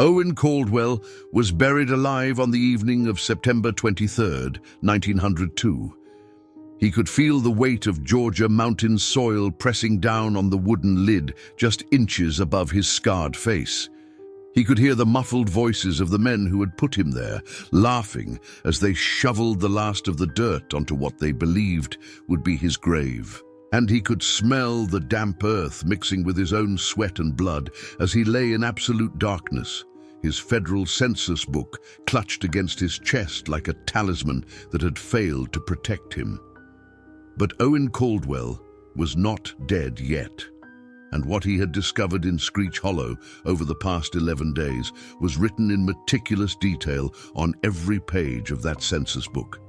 Owen Caldwell was buried alive on the evening of September 23, 1902. He could feel the weight of Georgia mountain soil pressing down on the wooden lid just inches above his scarred face. He could hear the muffled voices of the men who had put him there, laughing as they shoveled the last of the dirt onto what they believed would be his grave. And he could smell the damp earth mixing with his own sweat and blood as he lay in absolute darkness, his federal census book clutched against his chest like a talisman that had failed to protect him. But Owen Caldwell was not dead yet, and what he had discovered in Screech Hollow over the past 11 days was written in meticulous detail on every page of that census book.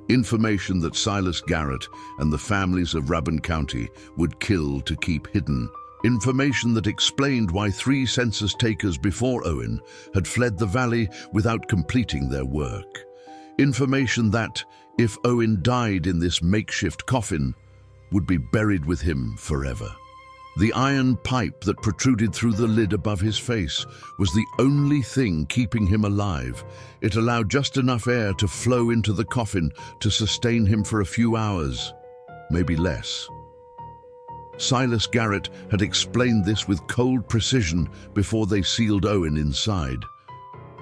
Information that Silas Garrett and the families of Rabun County would kill to keep hidden. Information that explained why 3 census takers before Owen had fled the valley without completing their work. Information that, if Owen died in this makeshift coffin, would be buried with him forever. The iron pipe that protruded through the lid above his face was the only thing keeping him alive. It allowed just enough air to flow into the coffin to sustain him for a few hours, maybe less. Silas Garrett had explained this with cold precision before they sealed Owen inside.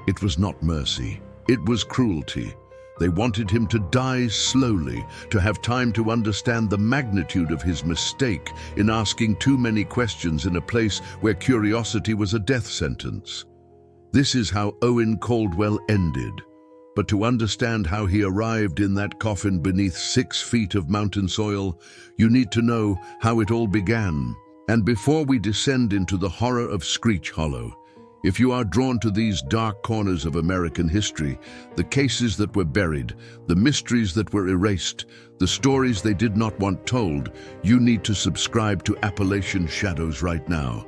It was not mercy, it was cruelty. They wanted him to die slowly, to have time to understand the magnitude of his mistake in asking too many questions in a place where curiosity was a death sentence. This is how Owen Caldwell ended. But to understand how he arrived in that coffin beneath 6 feet of mountain soil, you need to know how it all began. And before we descend into the horror of Screech Hollow, if you are drawn to these dark corners of American history, the cases that were buried, the mysteries that were erased, the stories they did not want told, you need to subscribe to Appalachian Shadows right now.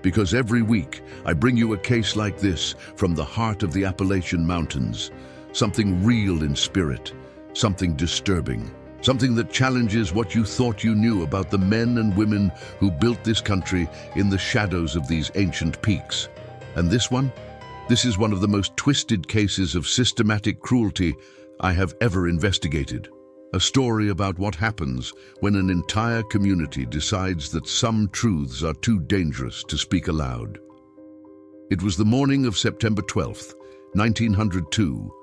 Because every week, I bring you a case like this from the heart of the Appalachian Mountains. Something real in spirit, something disturbing, something that challenges what you thought you knew about the men and women who built this country in the shadows of these ancient peaks. And this one? This is one of the most twisted cases of systematic cruelty I have ever investigated. A story about what happens when an entire community decides that some truths are too dangerous to speak aloud. It was the morning of September 12th, 1902,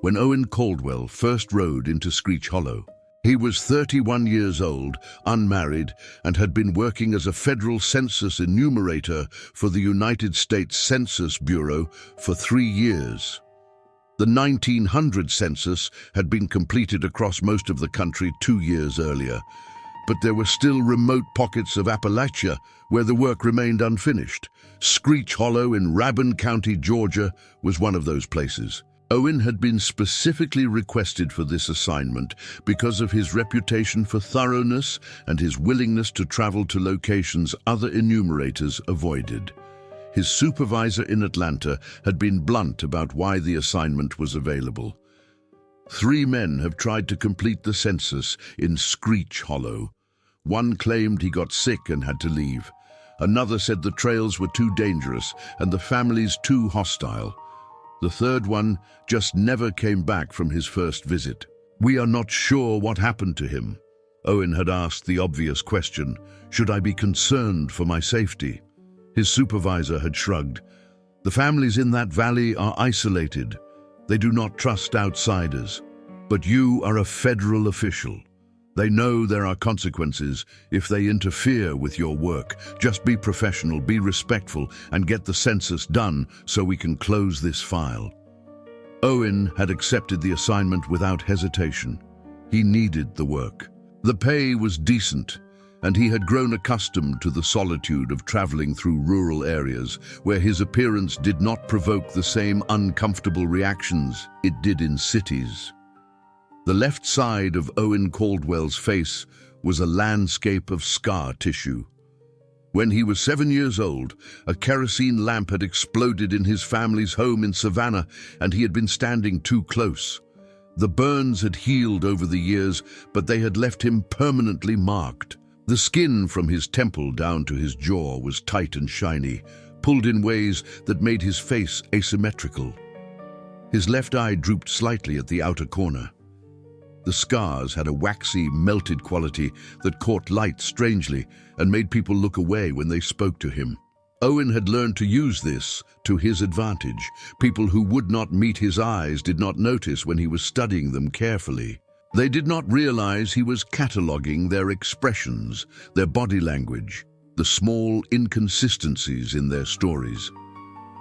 when Owen Caldwell first rode into Screech Hollow. He was 31 years old, unmarried, and had been working as a federal census enumerator for the United States Census Bureau for 3 years. The 1900 census had been completed across most of the country 2 years earlier, but there were still remote pockets of Appalachia where the work remained unfinished. Screech Hollow in Rabun County, Georgia, was one of those places. Owen had been specifically requested for this assignment because of his reputation for thoroughness and his willingness to travel to locations other enumerators avoided. His supervisor in Atlanta had been blunt about why the assignment was available. 3 men have tried to complete the census in Screech Hollow. One claimed he got sick and had to leave. Another said the trails were too dangerous and the families too hostile. The 3rd one just never came back from his first visit. We are not sure what happened to him. Owen had asked the obvious question, should I be concerned for my safety? His supervisor had shrugged. The families in that valley are isolated. They do not trust outsiders. But you are a federal official. They know there are consequences if they interfere with your work. Just be professional, be respectful, and get the census done so we can close this file. Owen had accepted the assignment without hesitation. He needed the work. The pay was decent, and he had grown accustomed to the solitude of traveling through rural areas where his appearance did not provoke the same uncomfortable reactions it did in cities. The left side of Owen Caldwell's face was a landscape of scar tissue. When he was 7 years old, a kerosene lamp had exploded in his family's home in Savannah, and he had been standing too close. The burns had healed over the years, but they had left him permanently marked. The skin from his temple down to his jaw was tight and shiny, pulled in ways that made his face asymmetrical. His left eye drooped slightly at the outer corner. The scars had a waxy, melted quality that caught light strangely and made people look away when they spoke to him. Owen had learned to use this to his advantage. People who would not meet his eyes did not notice when he was studying them carefully. They did not realize he was cataloging their expressions, their body language, the small inconsistencies in their stories.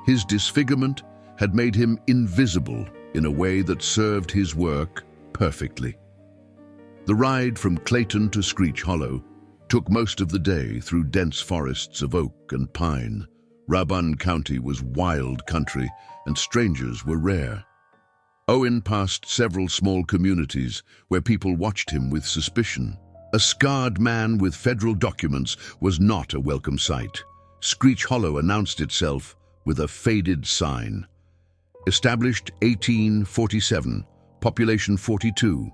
His disfigurement had made him invisible in a way that served his work perfectly. The ride from Clayton to Screech Hollow took most of the day through dense forests of oak and pine. Rabun County was wild country, and strangers were rare. Owen passed several small communities where people watched him with suspicion. A scarred man with federal documents was not a welcome sight. Screech Hollow announced itself with a faded sign. Established 1847, population 42.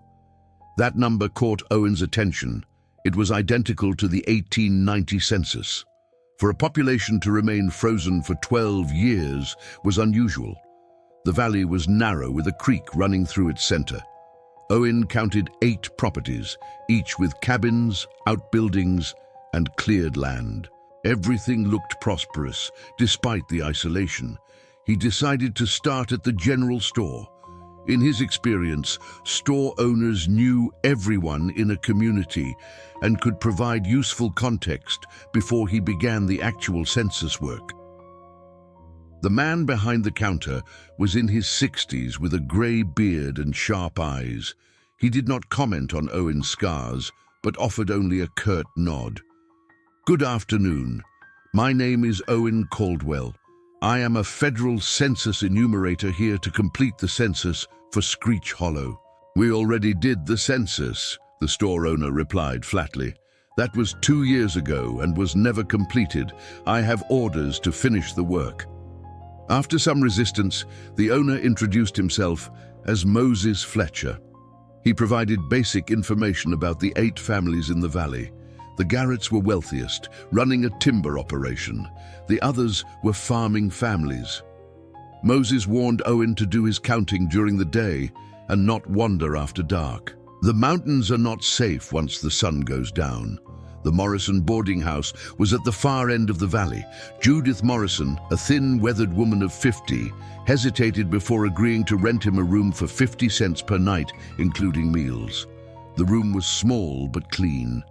That number caught Owen's attention. It was identical to the 1890 census. For a population to remain frozen for 12 years was unusual. The valley was narrow with a creek running through its center. Owen counted 8 properties, each with cabins, outbuildings, and cleared land. Everything looked prosperous, despite the isolation. He decided to start at the general store. In his experience, store owners knew everyone in a community and could provide useful context before he began the actual census work. The man behind the counter was in his 60s with a gray beard and sharp eyes. He did not comment on Owen's scars, but offered only a curt nod. "Good afternoon. My name is Owen Caldwell. I am a federal census enumerator here to complete the census for Screech Hollow." "We already did the census," the store owner replied flatly. "That was 2 years ago and was never completed. I have orders to finish the work." After some resistance, the owner introduced himself as Moses Fletcher. He provided basic information about the 8 families in the valley. The Garretts were wealthiest, running a timber operation. The others were farming families. Moses warned Owen to do his counting during the day and not wander after dark. "The mountains are not safe once the sun goes down." The Morrison boarding house was at the far end of the valley. Judith Morrison, a thin, weathered woman of 50, hesitated before agreeing to rent him a room for 50 cents per night, including meals. The room was small but clean.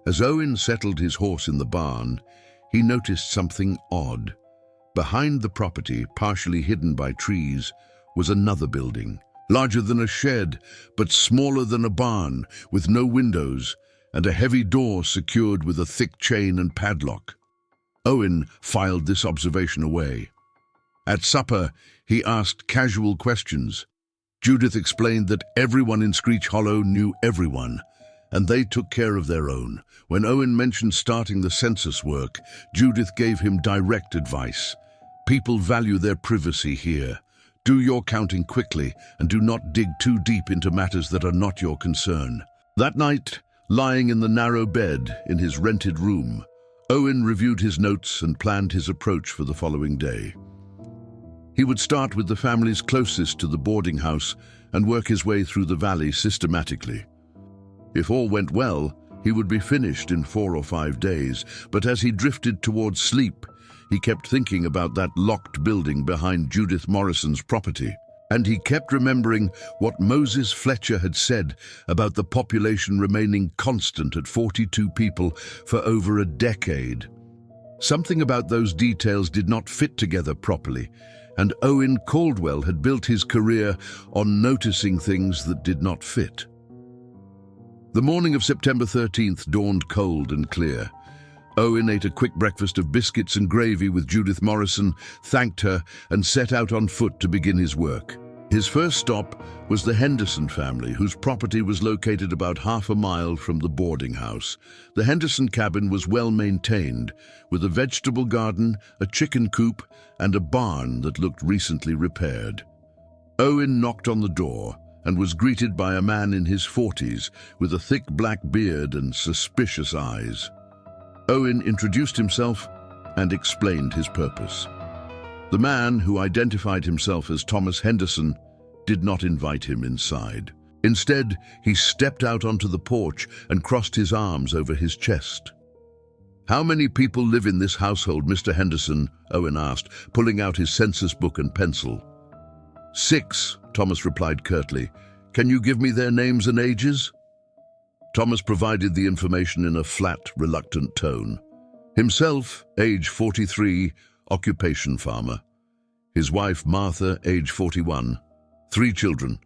As Owen settled his horse in the barn, he noticed something odd. Behind the property, partially hidden by trees, was another building, larger than a shed, but smaller than a barn, with no windows, and a heavy door secured with a thick chain and padlock. Owen filed this observation away. At supper, he asked casual questions. Judith explained that everyone in Screech Hollow knew everyone, and they took care of their own. When Owen mentioned starting the census work, Judith gave him direct advice. "People value their privacy here. Do your counting quickly and do not dig too deep into matters that are not your concern." That night, lying in the narrow bed in his rented room, Owen reviewed his notes and planned his approach for the following day. He would start with the families closest to the boarding house and work his way through the valley systematically. If all went well, he would be finished in 4 or 5 days, but as he drifted towards sleep, he kept thinking about that locked building behind Judith Morrison's property. And he kept remembering what Moses Fletcher had said about the population remaining constant at 42 people for over a decade. Something about those details did not fit together properly, and Owen Caldwell had built his career on noticing things that did not fit. The morning of September 13th dawned cold and clear. Owen ate a quick breakfast of biscuits and gravy with Judith Morrison, thanked her, and set out on foot to begin his work. His first stop was the Henderson family, whose property was located about half a mile from the boarding house. The Henderson cabin was well maintained, with a vegetable garden, a chicken coop, and a barn that looked recently repaired. Owen knocked on the door and was greeted by a man in his 40s with a thick black beard and suspicious eyes. Owen introduced himself and explained his purpose. The man, who identified himself as Thomas Henderson, did not invite him inside. Instead, he stepped out onto the porch and crossed his arms over his chest. "How many people live in this household, Mr. Henderson?" Owen asked, pulling out his census book and pencil. "6, Thomas replied curtly. "Can you give me their names and ages?" Thomas provided the information in a flat, reluctant tone. Himself, age 43, occupation farmer. His wife, Martha, age 41. 3 children.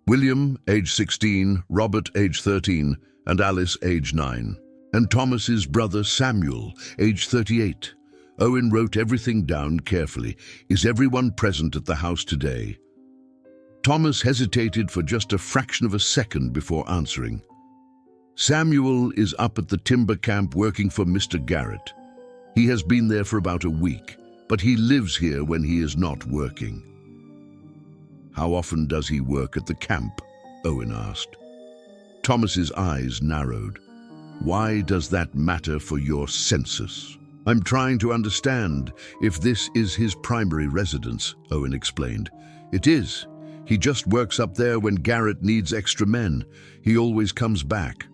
William, age 16, Robert, age 13, and Alice, age 9. And Thomas's brother, Samuel, age 38. Owen wrote everything down carefully. "Is everyone present at the house today?" Thomas hesitated for just a fraction of a second before answering. "Samuel is up at the timber camp working for Mr. Garrett. He has been there for about a week, but he lives here when he is not working." "How often does he work at the camp?" Owen asked. Thomas's eyes narrowed. "Why does that matter for your census?" "I'm trying to understand if this is his primary residence," Owen explained. "It is. He just works up there when Garrett needs extra men. He always comes back."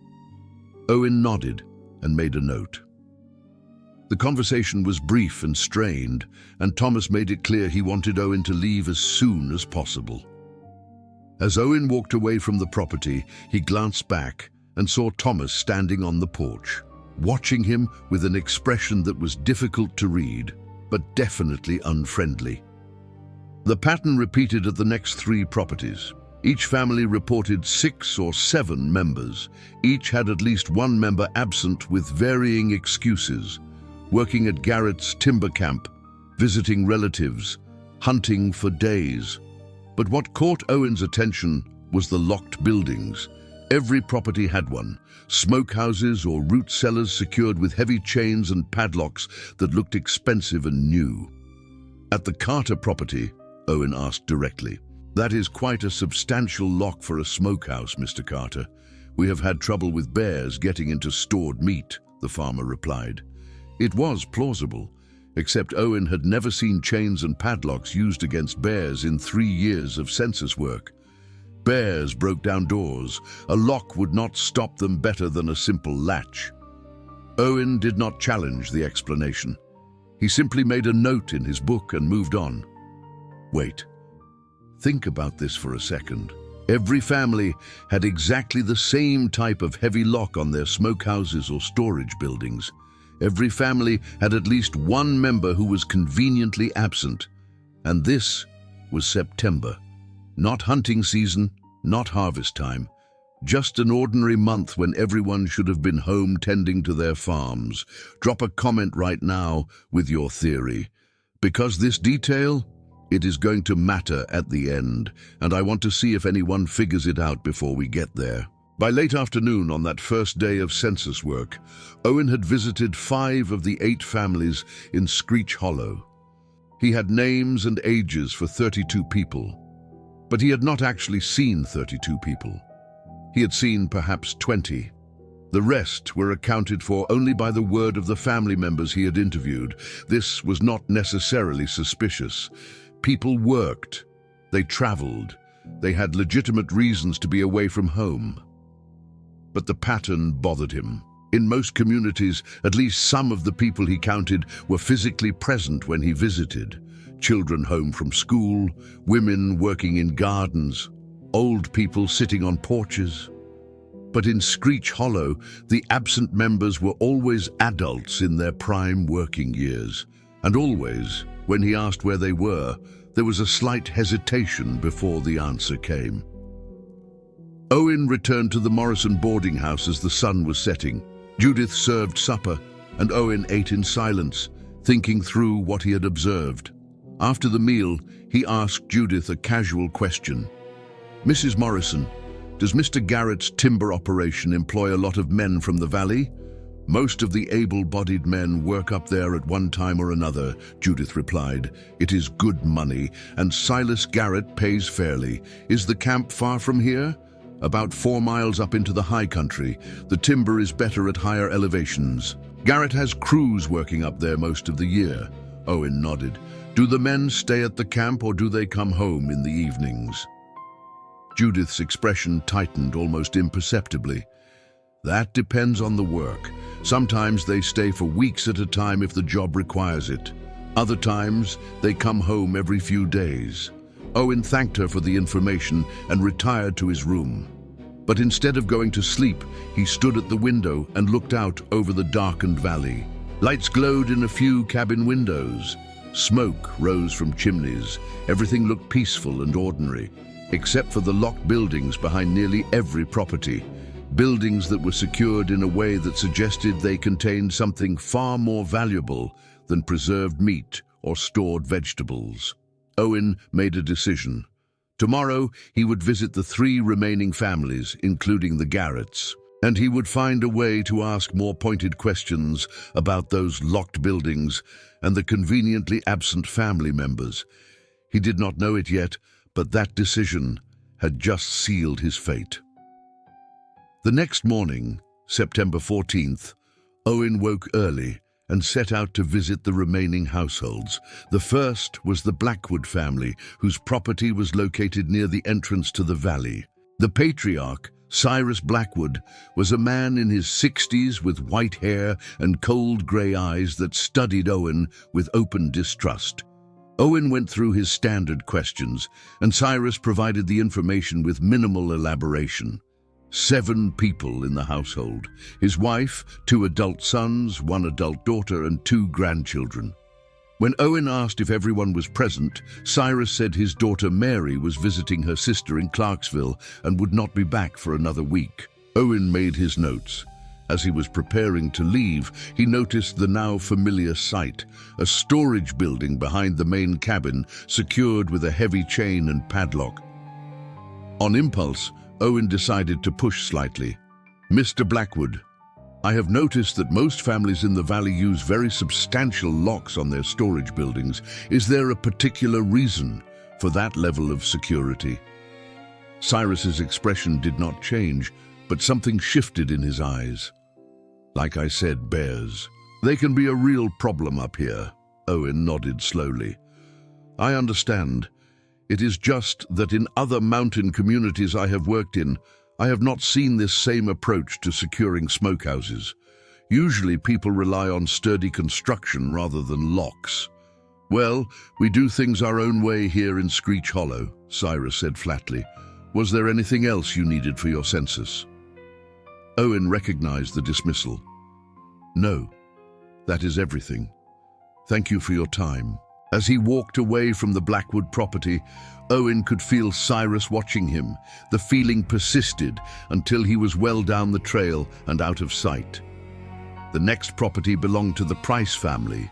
Owen nodded and made a note. The conversation was brief and strained, and Thomas made it clear he wanted Owen to leave as soon as possible. As Owen walked away from the property, he glanced back and saw Thomas standing on the porch, watching him with an expression that was difficult to read, but definitely unfriendly. The pattern repeated at the next 3 properties. Each family reported 6 or 7 members. Each had at least one member absent with varying excuses, working at Garrett's timber camp, visiting relatives, hunting for days. But what caught Owen's attention was the locked buildings. Every property had one, smokehouses or root cellars secured with heavy chains and padlocks that looked expensive and new. At the Carter property, Owen asked directly. "That is quite a substantial lock for a smokehouse, Mr. Carter. We have had trouble with bears getting into stored meat," the farmer replied. It was plausible, except Owen had never seen chains and padlocks used against bears in 3 years of census work. Bears broke down doors. A lock would not stop them better than a simple latch. Owen did not challenge the explanation. He simply made a note in his book and moved on. Wait. Think about this for a second. Every family had exactly the same type of heavy lock on their smokehouses or storage buildings. Every family had at least one member who was conveniently absent. And this was September. Not hunting season, not harvest time. Just an ordinary month when everyone should have been home tending to their farms. Drop a comment right now with your theory. Because this detail, it is going to matter at the end, and I want to see if anyone figures it out before we get there. By late afternoon on that first day of census work, Owen had visited 5 of the 8 families in Screech Hollow. He had names and ages for 32 people, but he had not actually seen 32 people. He had seen perhaps 20. The rest were accounted for only by the word of the family members he had interviewed. This was not necessarily suspicious. People worked, they traveled, they had legitimate reasons to be away from home. But the pattern bothered him. In most communities, at least some of the people he counted were physically present when he visited. Children home from school, women working in gardens, old people sitting on porches. But in Screech Hollow, the absent members were always adults in their prime working years. And always, when he asked where they were, there was a slight hesitation before the answer came. Owen returned to the Morrison boarding house as the sun was setting. Judith served supper, and Owen ate in silence, thinking through what he had observed. After the meal, he asked Judith a casual question. "Mrs. Morrison, does Mr. Garrett's timber operation employ a lot of men from the valley?" "Most of the able-bodied men work up there at one time or another," Judith replied. "It is good money, and Silas Garrett pays fairly. Is the camp far from here?" "About 4 miles up into the high country. The timber is better at higher elevations." Garrett has crews working up there most of the year. Owen nodded. Do the men stay at the camp or do they come home in the evenings? Judith's expression tightened almost imperceptibly. That depends on the work. Sometimes they stay for weeks at a time if the job requires it. Other times, they come home every few days. Owen thanked her for the information and retired to his room. But instead of going to sleep, he stood at the window and looked out over the darkened valley. Lights glowed in a few cabin windows. Smoke rose from chimneys. Everything looked peaceful and ordinary, except for the locked buildings behind nearly every property. Buildings that were secured in a way that suggested they contained something far more valuable than preserved meat or stored vegetables. Owen made a decision. Tomorrow, he would visit the 3 remaining families, including the Garretts, and he would find a way to ask more pointed questions about those locked buildings and the conveniently absent family members. He did not know it yet, but that decision had just sealed his fate. The next morning, September 14th, Owen woke early and set out to visit the remaining households. The first was the Blackwood family, whose property was located near the entrance to the valley. The patriarch, Cyrus Blackwood, was a man in his 60s with white hair and cold grey eyes that studied Owen with open distrust. Owen went through his standard questions, and Cyrus provided the information with minimal elaboration. 7 people in the household: his wife, 2 adult sons, 1 adult daughter, and 2 grandchildren. When Owen asked if everyone was present, Cyrus said his daughter Mary was visiting her sister in Clarksville and would not be back for another week. Owen made his notes. As he was preparing to leave, he noticed the now familiar sight, a storage building behind the main cabin, secured with a heavy chain and padlock. On impulse, Owen decided to push slightly. Mr. Blackwood, I have noticed that most families in the valley use very substantial locks on their storage buildings. Is there a particular reason for that level of security? Cyrus's expression did not change, but something shifted in his eyes. Like I said, bears. They can be a real problem up here. Owen nodded slowly. I understand. It is just that in other mountain communities I have worked in, I have not seen this same approach to securing smokehouses. Usually people rely on sturdy construction rather than locks. Well, we do things our own way here in Screech Hollow, Cyrus said flatly. Was there anything else you needed for your census? Owen recognized the dismissal. No, that is everything. Thank you for your time. As he walked away from the Blackwood property, Owen could feel Cyrus watching him. The feeling persisted until he was well down the trail and out of sight. The next property belonged to the Price family.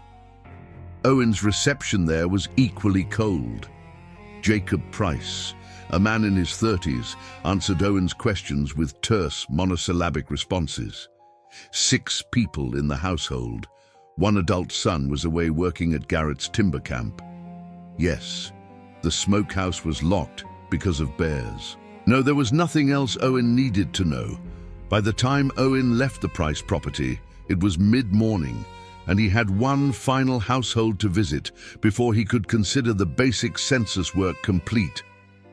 Owen's reception there was equally cold. Jacob Price, a man in his 30s, answered Owen's questions with terse, monosyllabic responses. 6 people in the household. 1 adult son was away working at Garrett's timber camp. Yes, the smokehouse was locked because of bears. No, there was nothing else Owen needed to know. By the time Owen left the Price property, it was mid-morning, and he had one final household to visit before he could consider the basic census work complete.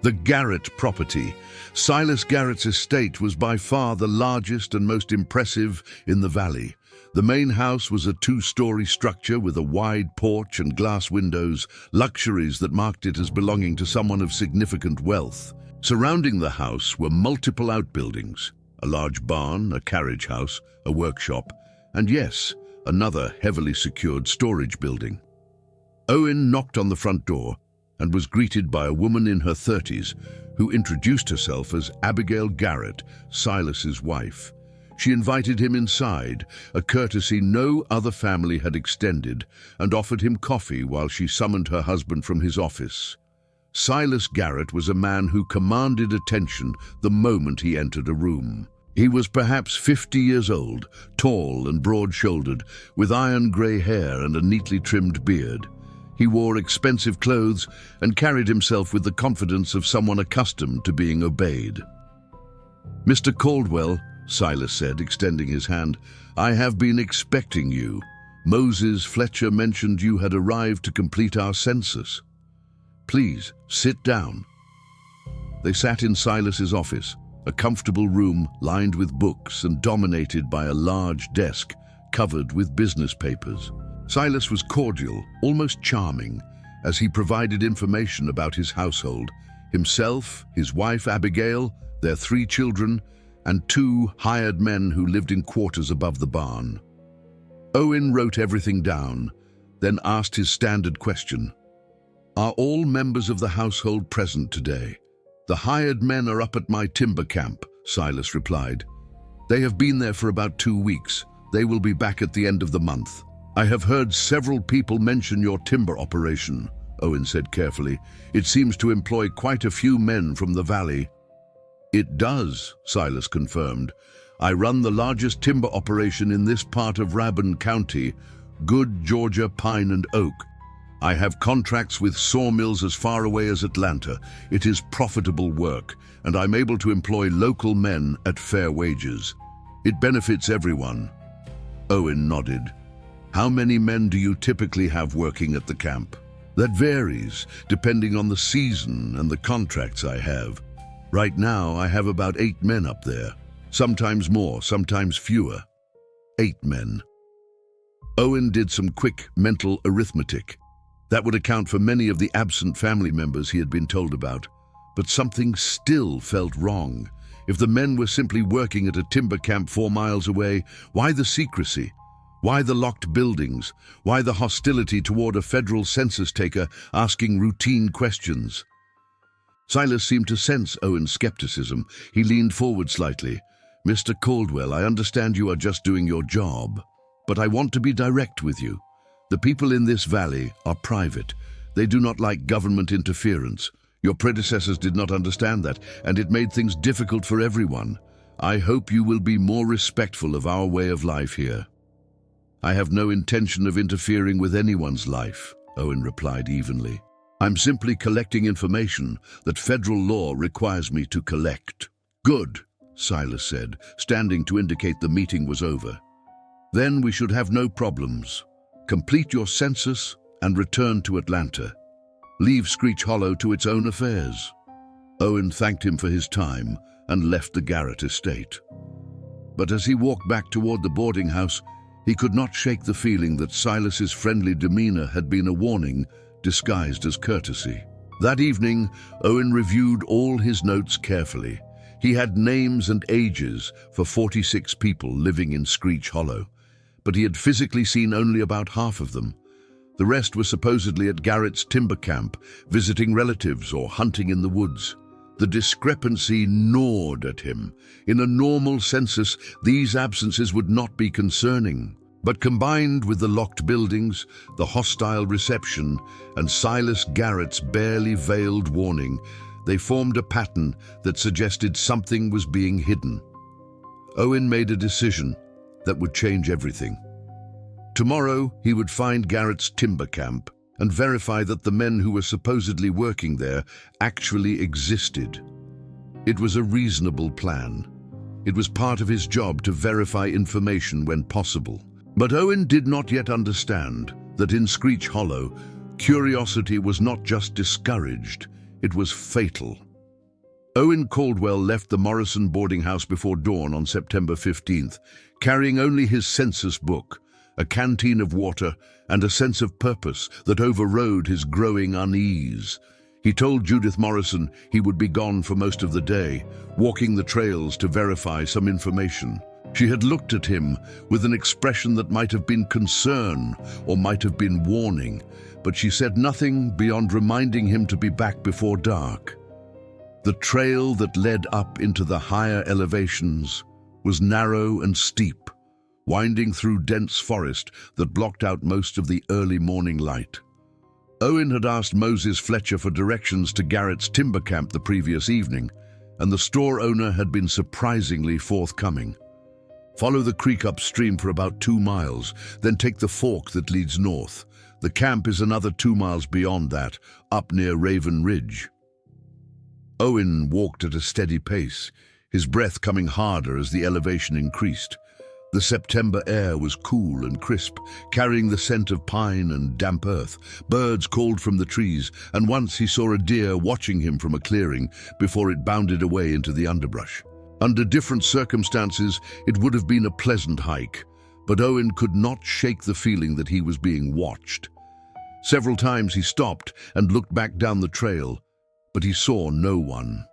The Garrett property. Silas Garrett's estate was by far the largest and most impressive in the valley. The main house was a 2-story structure with a wide porch and glass windows, luxuries that marked it as belonging to someone of significant wealth. Surrounding the house were multiple outbuildings, a large barn, a carriage house, a workshop, and yes, another heavily secured storage building. Owen knocked on the front door and was greeted by a woman in her 30s who introduced herself as Abigail Garrett, Silas's wife. She invited him inside, a courtesy no other family had extended, and offered him coffee while she summoned her husband from his office. Silas Garrett was a man who commanded attention the moment he entered a room. He was perhaps 50 years old, tall and broad-shouldered, with iron-grey hair and a neatly trimmed beard. He wore expensive clothes and carried himself with the confidence of someone accustomed to being obeyed. Mr. Caldwell, Silas said, extending his hand. "I have been expecting you. Moses Fletcher mentioned you had arrived to complete our census. Please, sit down." They sat in Silas's office, a comfortable room lined with books and dominated by a large desk covered with business papers. Silas was cordial, almost charming, as he provided information about his household, himself, his wife Abigail, their 3 children, and 2 hired men who lived in quarters above the barn. Owen wrote everything down, then asked his standard question. "Are all members of the household present today?" "The hired men are up at my timber camp," Silas replied. "They have been there for about 2 weeks. They will be back at the end of the month." "I have heard several people mention your timber operation," Owen said carefully. "It seems to employ quite a few men from the valley." "It does," Silas confirmed. "I run the largest timber operation in this part of Rabun County, good Georgia pine and oak. I have contracts with sawmills as far away as Atlanta. It is profitable work, and I'm able to employ local men at fair wages. It benefits everyone." Owen nodded. "How many men do you typically have working at the camp?" "That varies, depending on the season and the contracts I have. Right now, I have about 8 men up there. Sometimes more, sometimes fewer. 8 men. Owen did some quick mental arithmetic. That would account for many of the absent family members he had been told about. But something still felt wrong. If the men were simply working at a timber camp 4 miles away, why the secrecy? Why the locked buildings? Why the hostility toward a federal census taker asking routine questions? Silas seemed to sense Owen's skepticism. He leaned forward slightly. "Mr. Caldwell, I understand you are just doing your job, but I want to be direct with you. The people in this valley are private. They do not like government interference. Your predecessors did not understand that, and it made things difficult for everyone. I hope you will be more respectful of our way of life here." "I have no intention of interfering with anyone's life," Owen replied evenly. "I'm simply collecting information that federal law requires me to collect." "Good," Silas said, standing to indicate the meeting was over. "Then we should have no problems. Complete your census and return to Atlanta. Leave Screech Hollow to its own affairs." Owen thanked him for his time and left the Garrett estate. But as he walked back toward the boarding house, he could not shake the feeling that Silas's friendly demeanor had been a warning disguised as courtesy. That evening, Owen reviewed all his notes carefully. He had names and ages for 46 people living in Screech Hollow, but he had physically seen only about half of them. The rest were supposedly at Garrett's timber camp, visiting relatives or hunting in the woods. The discrepancy gnawed at him. In a normal census, these absences would not be concerning. But combined with the locked buildings, the hostile reception, and Silas Garrett's barely veiled warning, they formed a pattern that suggested something was being hidden. Owen made a decision that would change everything. Tomorrow, he would find Garrett's timber camp and verify that the men who were supposedly working there actually existed. It was a reasonable plan. It was part of his job to verify information when possible. But Owen did not yet understand that in Screech Hollow, curiosity was not just discouraged, it was fatal. Owen Caldwell left the Morrison boarding house before dawn on September 15th, carrying only his census book, a canteen of water, and a sense of purpose that overrode his growing unease. He told Judith Morrison he would be gone for most of the day, walking the trails to verify some information. She had looked at him with an expression that might have been concern or might have been warning, but she said nothing beyond reminding him to be back before dark. The trail that led up into the higher elevations was narrow and steep, winding through dense forest that blocked out most of the early morning light. Owen had asked Moses Fletcher for directions to Garrett's timber camp the previous evening, and the store owner had been surprisingly forthcoming. "Follow the creek upstream for about 2 miles, then take the fork that leads north. The camp is another 2 miles beyond that, up near Raven Ridge." Owen walked at a steady pace, his breath coming harder as the elevation increased. The September air was cool and crisp, carrying the scent of pine and damp earth. Birds called from the trees, and once he saw a deer watching him from a clearing before it bounded away into the underbrush. Under different circumstances, it would have been a pleasant hike, but Owen could not shake the feeling that he was being watched. Several times he stopped and looked back down the trail, but he saw no one.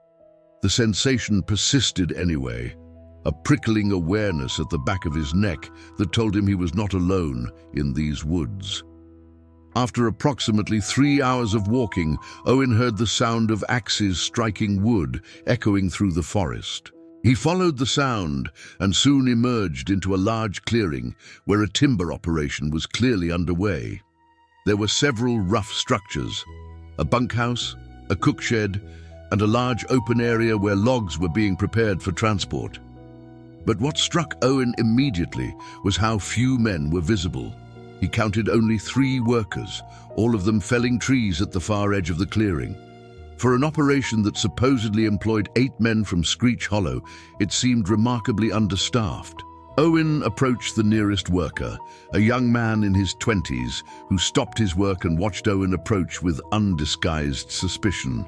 The sensation persisted anyway, a prickling awareness at the back of his neck that told him he was not alone in these woods. After approximately 3 hours of walking, Owen heard the sound of axes striking wood echoing through the forest. He followed the sound and soon emerged into a large clearing where a timber operation was clearly underway. There were several rough structures, a bunkhouse, a cook shed, and a large open area where logs were being prepared for transport. But what struck Owen immediately was how few men were visible. He counted only 3 workers, all of them felling trees at the far edge of the clearing. For an operation that supposedly employed 8 men from Screech Hollow, it seemed remarkably understaffed. Owen approached the nearest worker, a young man in his 20s, who stopped his work and watched Owen approach with undisguised suspicion.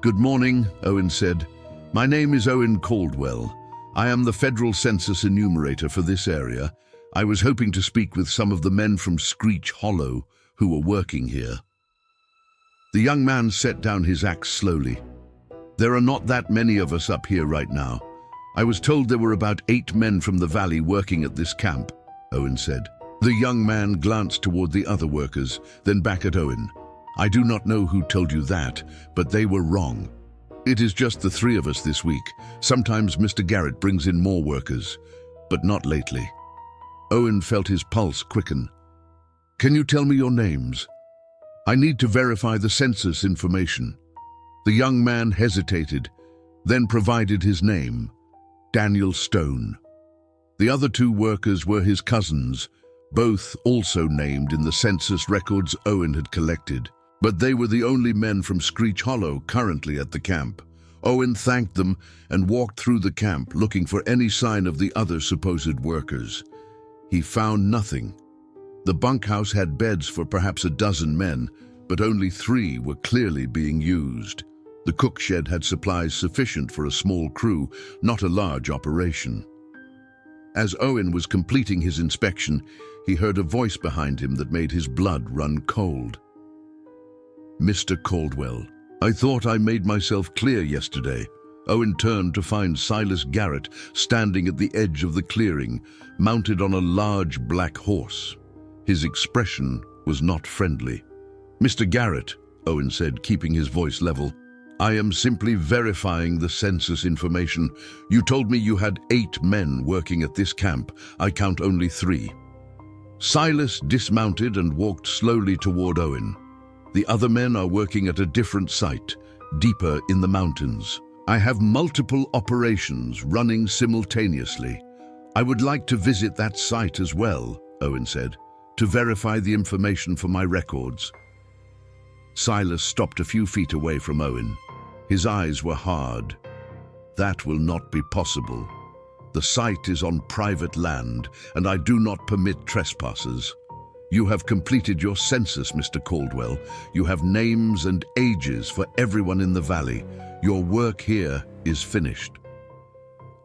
"Good morning," Owen said. "My name is Owen Caldwell. I am the federal census enumerator for this area. I was hoping to speak with some of the men from Screech Hollow who were working here." The young man set down his axe slowly. "There are not that many of us up here right now. I was told there were about 8 men from the valley working at this camp," Owen said. The young man glanced toward the other workers, then back at Owen. "I do not know who told you that, but they were wrong. It is just the 3 of us this week. Sometimes Mr. Garrett brings in more workers, but not lately." Owen felt his pulse quicken. "Can you tell me your names? I need to verify the census information." The young man hesitated, then provided his name, Daniel Stone. The other 2 workers were his cousins, both also named in the census records Owen had collected. But they were the only men from Screech Hollow currently at the camp. Owen thanked them and walked through the camp looking for any sign of the other supposed workers. He found nothing. The bunkhouse had beds for perhaps a dozen men, but only 3 were clearly being used. The cook shed had supplies sufficient for a small crew, not a large operation. As Owen was completing his inspection, he heard a voice behind him that made his blood run cold. "Mr. Caldwell, I thought I made myself clear yesterday." Owen turned to find Silas Garrett standing at the edge of the clearing, mounted on a large black horse. His expression was not friendly. "Mr. Garrett," Owen said, keeping his voice level, "I am simply verifying the census information. You told me you had 8 men working at this camp. I count only 3. Silas dismounted and walked slowly toward Owen. "The other men are working at a different site, deeper in the mountains. I have multiple operations running simultaneously. I would like to visit that site as well," Owen said, "to verify the information for my records." Silas stopped a few feet away from Owen. His eyes were hard. "That will not be possible. The site is on private land, and I do not permit trespassers. You have completed your census, Mr. Caldwell. You have names and ages for everyone in the valley. Your work here is finished."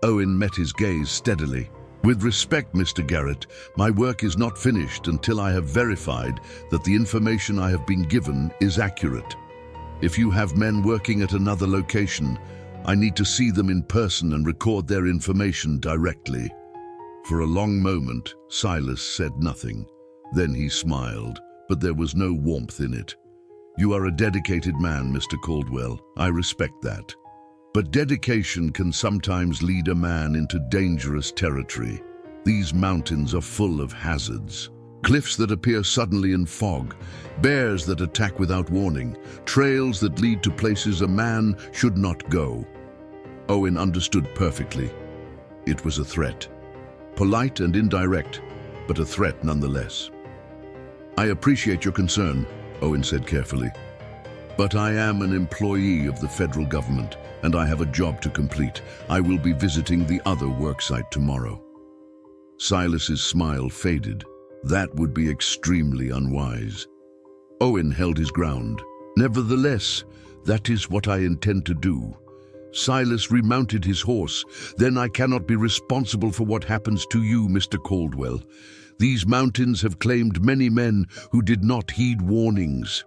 Owen met his gaze steadily. "With respect, Mr. Garrett, my work is not finished until I have verified that the information I have been given is accurate. If you have men working at another location, I need to see them in person and record their information directly." For a long moment, Silas said nothing. Then he smiled, but there was no warmth in it. "You are a dedicated man, Mr. Caldwell. I respect that. But dedication can sometimes lead a man into dangerous territory. These mountains are full of hazards. Cliffs that appear suddenly in fog, bears that attack without warning, trails that lead to places a man should not go." Owen understood perfectly. It was a threat. Polite and indirect, but a threat nonetheless. "I appreciate your concern," Owen said carefully. But I am an employee of the federal government, and I have a job to complete. I will be visiting the other worksite tomorrow. Silas's smile faded. That would be extremely unwise. Owen held his ground. Nevertheless, that is what I intend to do. Silas remounted his horse. Then I cannot be responsible for what happens to you, Mr. Caldwell. These mountains have claimed many men who did not heed warnings.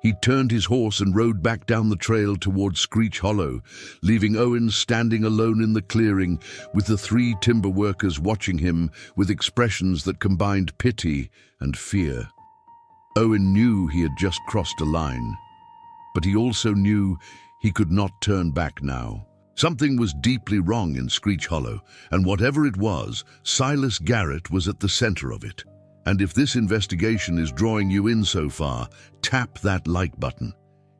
He turned his horse and rode back down the trail towards Screech Hollow, leaving Owen standing alone in the clearing with the 3 timber workers watching him with expressions that combined pity and fear. Owen knew he had just crossed a line, but he also knew he could not turn back now. Something was deeply wrong in Screech Hollow, and whatever it was, Silas Garrett was at the center of it. And if this investigation is drawing you in so far, tap that like button.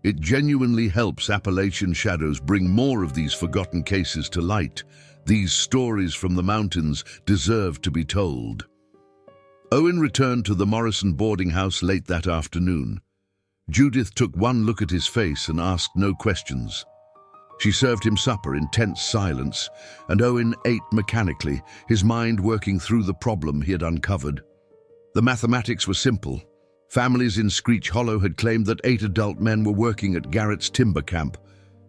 It genuinely helps Appalachian Shadows bring more of these forgotten cases to light. These stories from the mountains deserve to be told. Owen returned to the Morrison boarding house late that afternoon. Judith took one look at his face and asked no questions. She served him supper in tense silence, and Owen ate mechanically, his mind working through the problem he had uncovered. The mathematics were simple. Families in Screech Hollow had claimed that 8 adult men were working at Garrett's timber camp,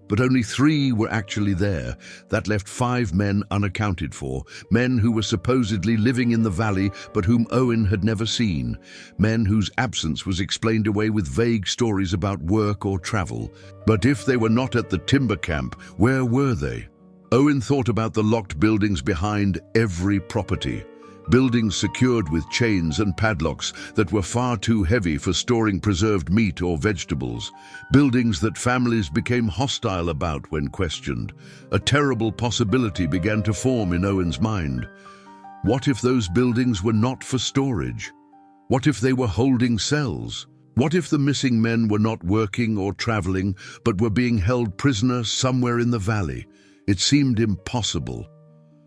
but only 3 were actually there. That left 5 men unaccounted for, men who were supposedly living in the valley but whom Owen had never seen, men whose absence was explained away with vague stories about work or travel. But if they were not at the timber camp, where were they? Owen thought about the locked buildings behind every property. Buildings secured with chains and padlocks that were far too heavy for storing preserved meat or vegetables. Buildings that families became hostile about when questioned. A terrible possibility began to form in Owen's mind. What if those buildings were not for storage? What if they were holding cells? What if the missing men were not working or traveling, but were being held prisoner somewhere in the valley? It seemed impossible.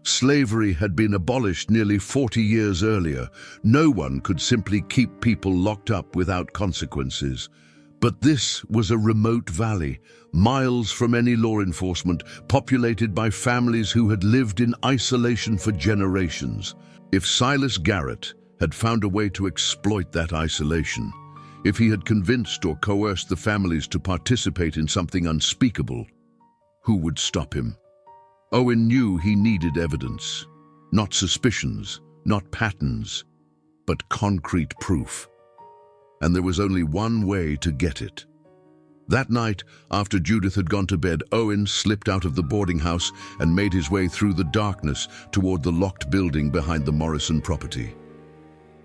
Slavery had been abolished nearly 40 years earlier. No one could simply keep people locked up without consequences. But this was a remote valley, miles from any law enforcement, populated by families who had lived in isolation for generations. If Silas Garrett had found a way to exploit that isolation, if he had convinced or coerced the families to participate in something unspeakable, who would stop him? Owen knew he needed evidence, not suspicions, not patterns, but concrete proof. And there was only one way to get it. That night, after Judith had gone to bed, Owen slipped out of the boarding house and made his way through the darkness toward the locked building behind the Morrison property.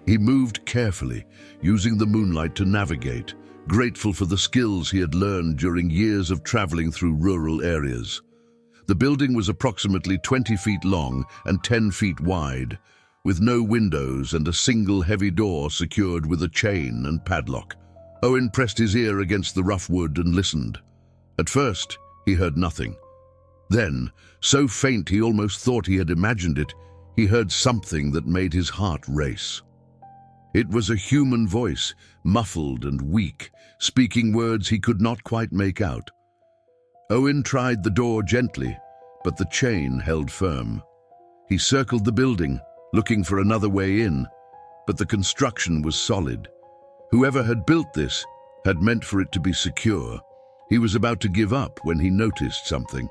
He moved carefully, using the moonlight to navigate, grateful for the skills he had learned during years of traveling through rural areas. The building was approximately 20 feet long and 10 feet wide, with no windows and a single heavy door secured with a chain and padlock. Owen pressed his ear against the rough wood and listened. At first, he heard nothing. Then, so faint he almost thought he had imagined it, he heard something that made his heart race. It was a human voice, muffled and weak, speaking words he could not quite make out. Owen tried the door gently, but the chain held firm. He circled the building, looking for another way in, but the construction was solid. Whoever had built this had meant for it to be secure. He was about to give up when he noticed something.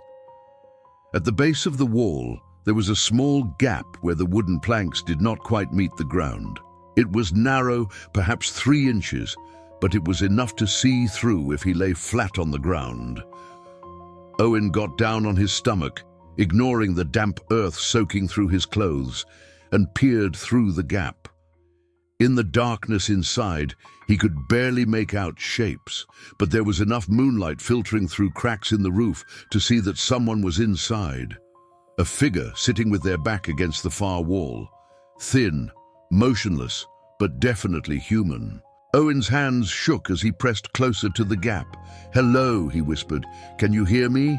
At the base of the wall, there was a small gap where the wooden planks did not quite meet the ground. It was narrow, perhaps 3 inches, but it was enough to see through if he lay flat on the ground. Owen got down on his stomach, ignoring the damp earth soaking through his clothes, and peered through the gap. In the darkness inside, he could barely make out shapes, but there was enough moonlight filtering through cracks in the roof to see that someone was inside. A figure sitting with their back against the far wall. Thin, motionless, but definitely human. Owen's hands shook as he pressed closer to the gap. "Hello," he whispered. "Can you hear me?"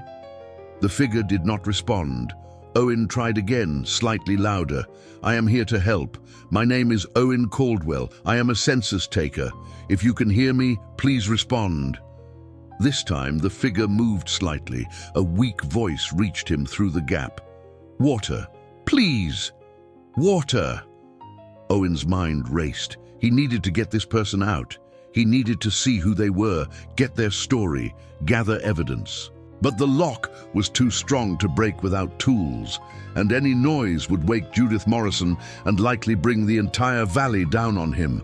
The figure did not respond. Owen tried again, slightly louder. "I am here to help. My name is Owen Caldwell. I am a census taker. If you can hear me, please respond." This time the figure moved slightly. A weak voice reached him through the gap. "Water, please! Water!" Owen's mind raced. He needed to get this person out. He needed to see who they were, get their story, gather evidence. But the lock was too strong to break without tools, and any noise would wake Judith Morrison and likely bring the entire valley down on him.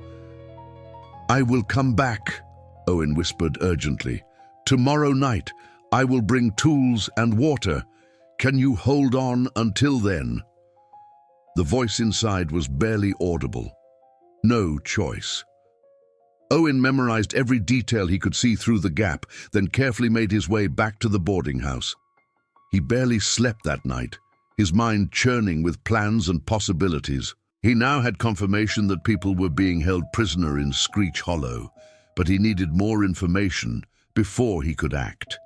"I will come back," Owen whispered urgently. "Tomorrow night, I will bring tools and water. Can you hold on until then?" The voice inside was barely audible. No choice. Owen memorized every detail he could see through the gap, then carefully made his way back to the boarding house. He barely slept that night, his mind churning with plans and possibilities. He now had confirmation that people were being held prisoner in Screech Hollow, but he needed more information before he could act.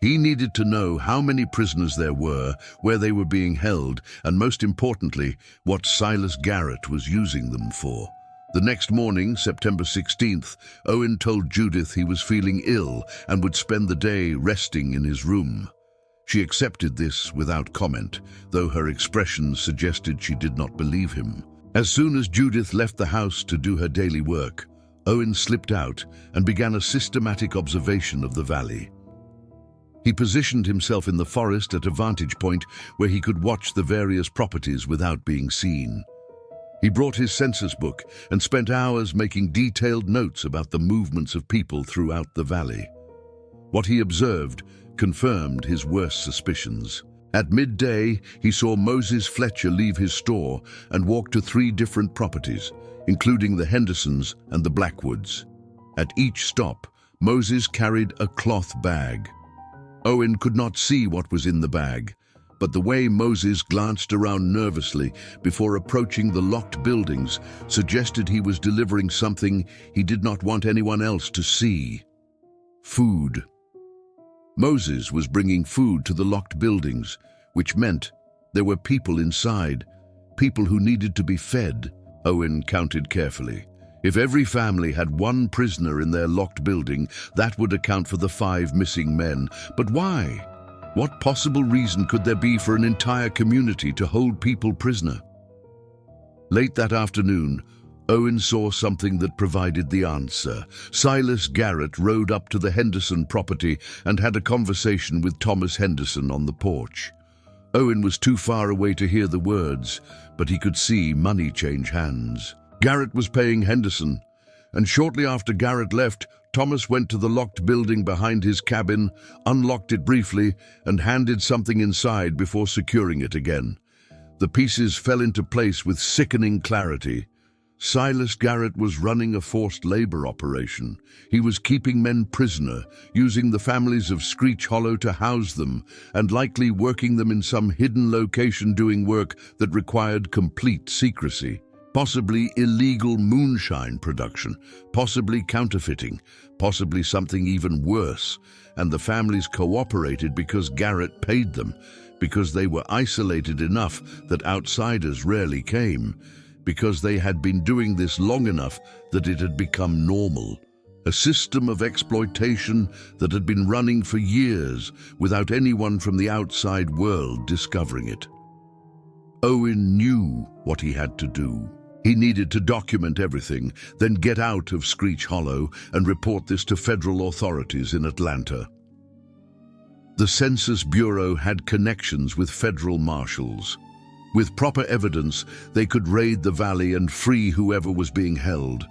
He needed to know how many prisoners there were, where they were being held, and most importantly, what Silas Garrett was using them for. The next morning, September 16th, Owen told Judith he was feeling ill and would spend the day resting in his room. She accepted this without comment, though her expression suggested she did not believe him. As soon as Judith left the house to do her daily work, Owen slipped out and began a systematic observation of the valley. He positioned himself in the forest at a vantage point where he could watch the various properties without being seen. He brought his census book and spent hours making detailed notes about the movements of people throughout the valley. What he observed confirmed his worst suspicions. At midday, he saw Moses Fletcher leave his store and walk to 3 different properties, including the Hendersons and the Blackwoods. At each stop, Moses carried a cloth bag. Owen could not see what was in the bag, but the way Moses glanced around nervously before approaching the locked buildings suggested he was delivering something he did not want anyone else to see. Food. Moses was bringing food to the locked buildings, which meant there were people inside, people who needed to be fed. Owen counted carefully. If every family had 1 prisoner in their locked building, that would account for the 5 missing men. But why? What possible reason could there be for an entire community to hold people prisoner? Late that afternoon, Owen saw something that provided the answer. Silas Garrett rode up to the Henderson property and had a conversation with Thomas Henderson on the porch. Owen was too far away to hear the words, but he could see money change hands. Garrett was paying Henderson, and shortly after Garrett left, Thomas went to the locked building behind his cabin, unlocked it briefly, and handed something inside before securing it again. The pieces fell into place with sickening clarity. Silas Garrett was running a forced labor operation. He was keeping men prisoner, using the families of Screech Hollow to house them, and likely working them in some hidden location doing work that required complete secrecy. Possibly illegal moonshine production, possibly counterfeiting, possibly something even worse. And the families cooperated because Garrett paid them, because they were isolated enough that outsiders rarely came, because they had been doing this long enough that it had become normal. A system of exploitation that had been running for years without anyone from the outside world discovering it. Owen knew what he had to do. He needed to document everything, then get out of Screech Hollow and report this to federal authorities in Atlanta. The Census Bureau had connections with federal marshals. With proper evidence, they could raid the valley and free whoever was being held.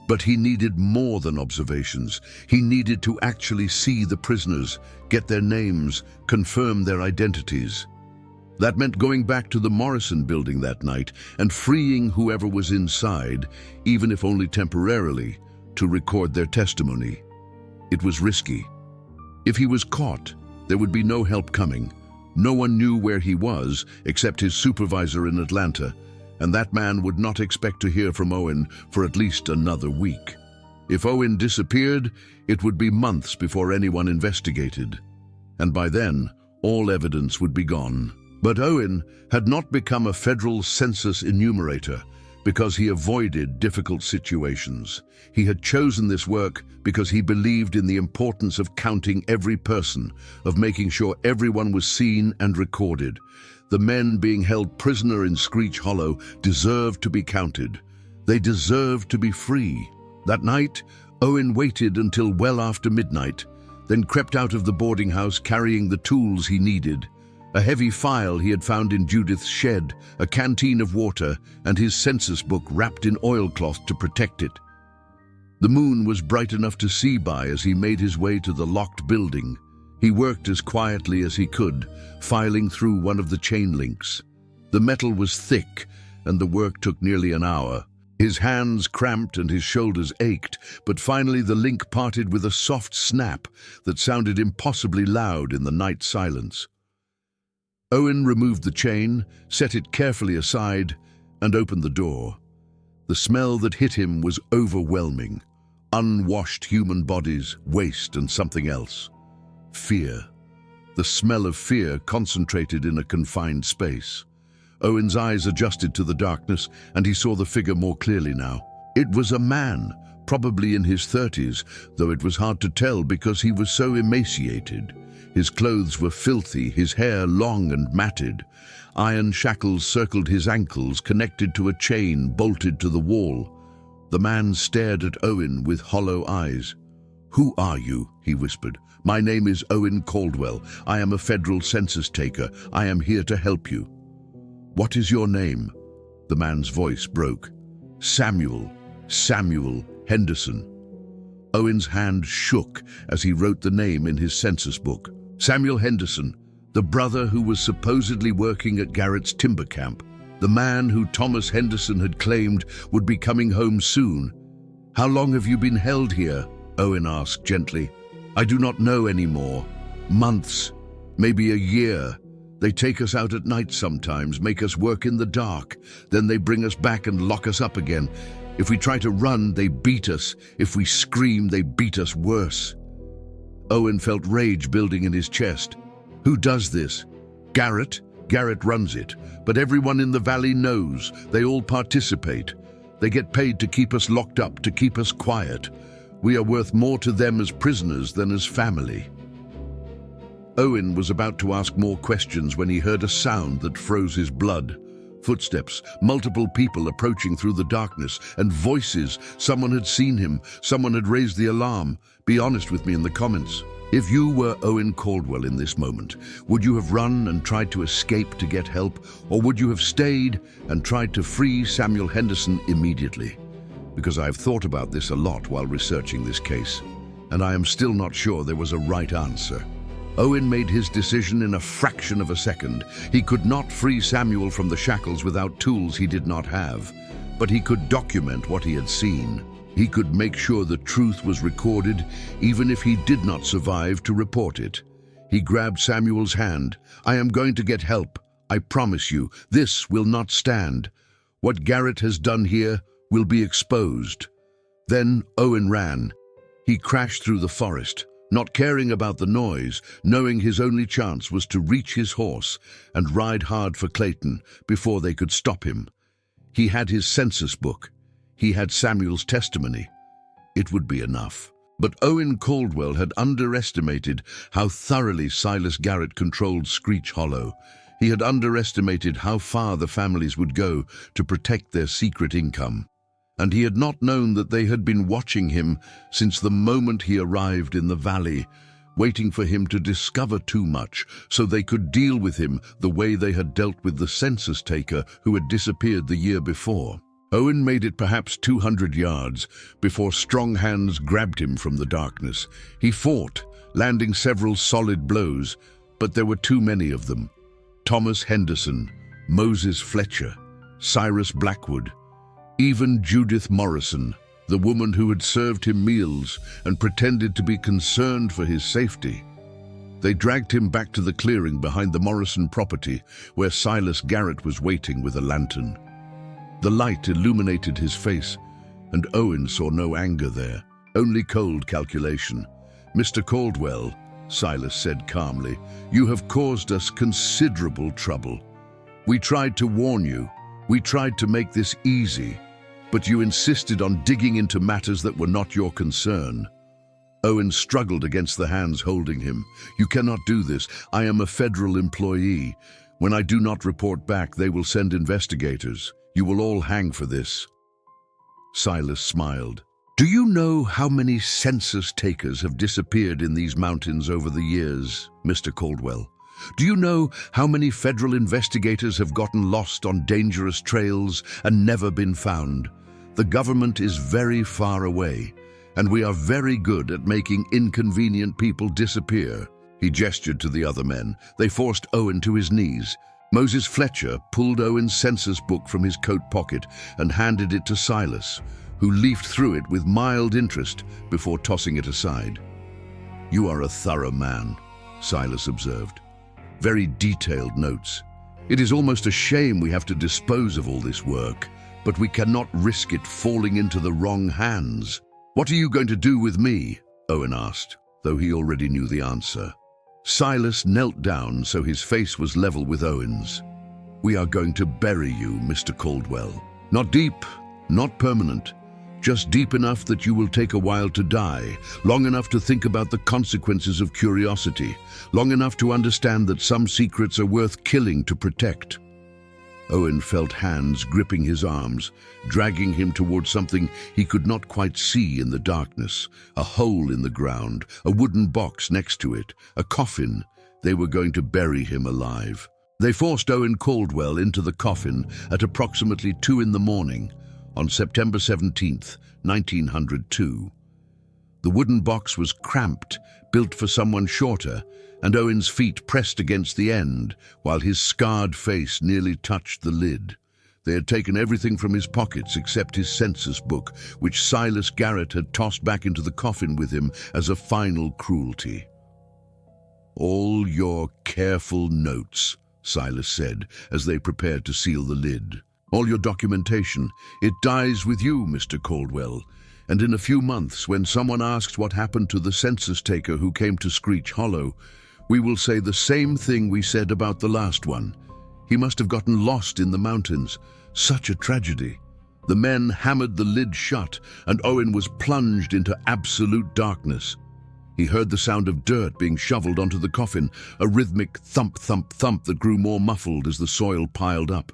But he needed more than observations. He needed to actually see the prisoners, get their names, confirm their identities. That meant going back to the Morrison building that night and freeing whoever was inside, even if only temporarily, to record their testimony. It was risky. If he was caught, there would be no help coming. No one knew where he was except his supervisor in Atlanta, and that man would not expect to hear from Owen for at least another week. If Owen disappeared, it would be months before anyone investigated. And by then, all evidence would be gone. But Owen had not become a federal census enumerator because he avoided difficult situations. He had chosen this work because he believed in the importance of counting every person, of making sure everyone was seen and recorded. The men being held prisoner in Screech Hollow deserved to be counted. They deserved to be free. That night, Owen waited until well after midnight, then crept out of the boarding house carrying the tools he needed. A heavy file he had found in Judith's shed, a canteen of water, and his census book wrapped in oilcloth to protect it. The moon was bright enough to see by as he made his way to the locked building. He worked as quietly as he could, filing through one of the chain links. The metal was thick, and the work took nearly an hour. His hands cramped and his shoulders ached, but finally the link parted with a soft snap that sounded impossibly loud in the night silence. Owen removed the chain, set it carefully aside, and opened the door. The smell that hit him was overwhelming. Unwashed human bodies, waste, and something else. Fear. The smell of fear concentrated in a confined space. Owen's eyes adjusted to the darkness, and he saw the figure more clearly now. It was a man, probably in his 30s, though it was hard to tell because he was so emaciated. His clothes were filthy, his hair long and matted. Iron shackles circled his ankles, connected to a chain bolted to the wall. The man stared at Owen with hollow eyes. "Who are you?" he whispered. "My name is Owen Caldwell. I am a federal census taker. I am here to help you." "What is your name?" The man's voice broke. Samuel Henderson." Owen's hand shook as he wrote the name in his census book. Samuel Henderson, the brother who was supposedly working at Garrett's timber camp. The man who Thomas Henderson had claimed would be coming home soon. "How long have you been held here?" Owen asked gently. "I do not know anymore. Months, maybe a year. They take us out at night sometimes, make us work in the dark. Then they bring us back and lock us up again. If we try to run, they beat us. If we scream, they beat us worse." Owen felt rage building in his chest. "Who does this?" "Garrett. Garrett runs it. But everyone in the valley knows. They all participate. They get paid to keep us locked up, to keep us quiet. We are worth more to them as prisoners than as family." Owen was about to ask more questions when he heard a sound that froze his blood. Footsteps, multiple people approaching through the darkness, and voices. Someone had seen him. Someone had raised the alarm. Be honest with me in the comments. If you were Owen Caldwell in this moment, would you have run and tried to escape to get help, or would you have stayed and tried to free Samuel Henderson immediately? Because I've thought about this a lot while researching this case, and I am still not sure there was a right answer. Owen made his decision in a fraction of a second. He could not free Samuel from the shackles without tools he did not have, but he could document what he had seen. He could make sure the truth was recorded, even if he did not survive to report it. He grabbed Samuel's hand. "I am going to get help. I promise you, this will not stand. What Garrett has done here will be exposed." Then Owen ran. He crashed through the forest, not caring about the noise, knowing his only chance was to reach his horse and ride hard for Clayton before they could stop him. He had his census book. He had Samuel's testimony. It would be enough. But Owen Caldwell had underestimated how thoroughly Silas Garrett controlled Screech Hollow. He had underestimated how far the families would go to protect their secret income. And he had not known that they had been watching him since the moment he arrived in the valley, waiting for him to discover too much so they could deal with him the way they had dealt with the census taker who had disappeared the year before. Owen made it perhaps 200 yards before strong hands grabbed him from the darkness. He fought, landing several solid blows, but there were too many of them. Thomas Henderson, Moses Fletcher, Cyrus Blackwood, even Judith Morrison, the woman who had served him meals and pretended to be concerned for his safety. They dragged him back to the clearing behind the Morrison property, where Silas Garrett was waiting with a lantern. The light illuminated his face, and Owen saw no anger there, only cold calculation. "Mr. Caldwell," Silas said calmly, "you have caused us considerable trouble. We tried to warn you, We tried to make this easy, but you insisted on digging into matters that were not your concern. Owen struggled against the hands holding him. You cannot do this. I am a federal employee. When I do not report back, they will send investigators. You will all hang for this. Silas smiled. Do you know how many census takers have disappeared in these mountains over the years, Mr. Caldwell? Do you know how many federal investigators have gotten lost on dangerous trails and never been found? The government is very far away, and we are very good at making inconvenient people disappear. He gestured to the other men. They forced Owen to his knees. Moses Fletcher pulled Owen's census book from his coat pocket and handed it to Silas, who leafed through it with mild interest before tossing it aside. You are a thorough man, Silas observed. Very detailed notes. It is almost a shame we have to dispose of all this work, but we cannot risk it falling into the wrong hands. What are you going to do with me? Owen asked, though he already knew the answer. Silas knelt down so his face was level with Owen's. We are going to bury you, Mr. Caldwell. Not deep, not permanent. Just deep enough that you will take a while to die, long enough to think about the consequences of curiosity, long enough to understand that some secrets are worth killing to protect. Owen felt hands gripping his arms, dragging him towards something he could not quite see in the darkness. A hole in the ground, a wooden box next to it, a coffin. They were going to bury him alive. They forced Owen Caldwell into the coffin at approximately 2 in the morning, on September 17th, 1902. The wooden box was cramped, built for someone shorter, and Owen's feet pressed against the end, while his scarred face nearly touched the lid. They had taken everything from his pockets except his census book, which Silas Garrett had tossed back into the coffin with him as a final cruelty. All your careful notes, Silas said, as they prepared to seal the lid. All your documentation. It dies with you, Mr. Caldwell. And in a few months, when someone asks what happened to the census taker who came to Screech Hollow, we will say the same thing we said about the last one. He must have gotten lost in the mountains. Such a tragedy. The men hammered the lid shut, and Owen was plunged into absolute darkness. He heard the sound of dirt being shoveled onto the coffin, a rhythmic thump, thump, thump that grew more muffled as the soil piled up.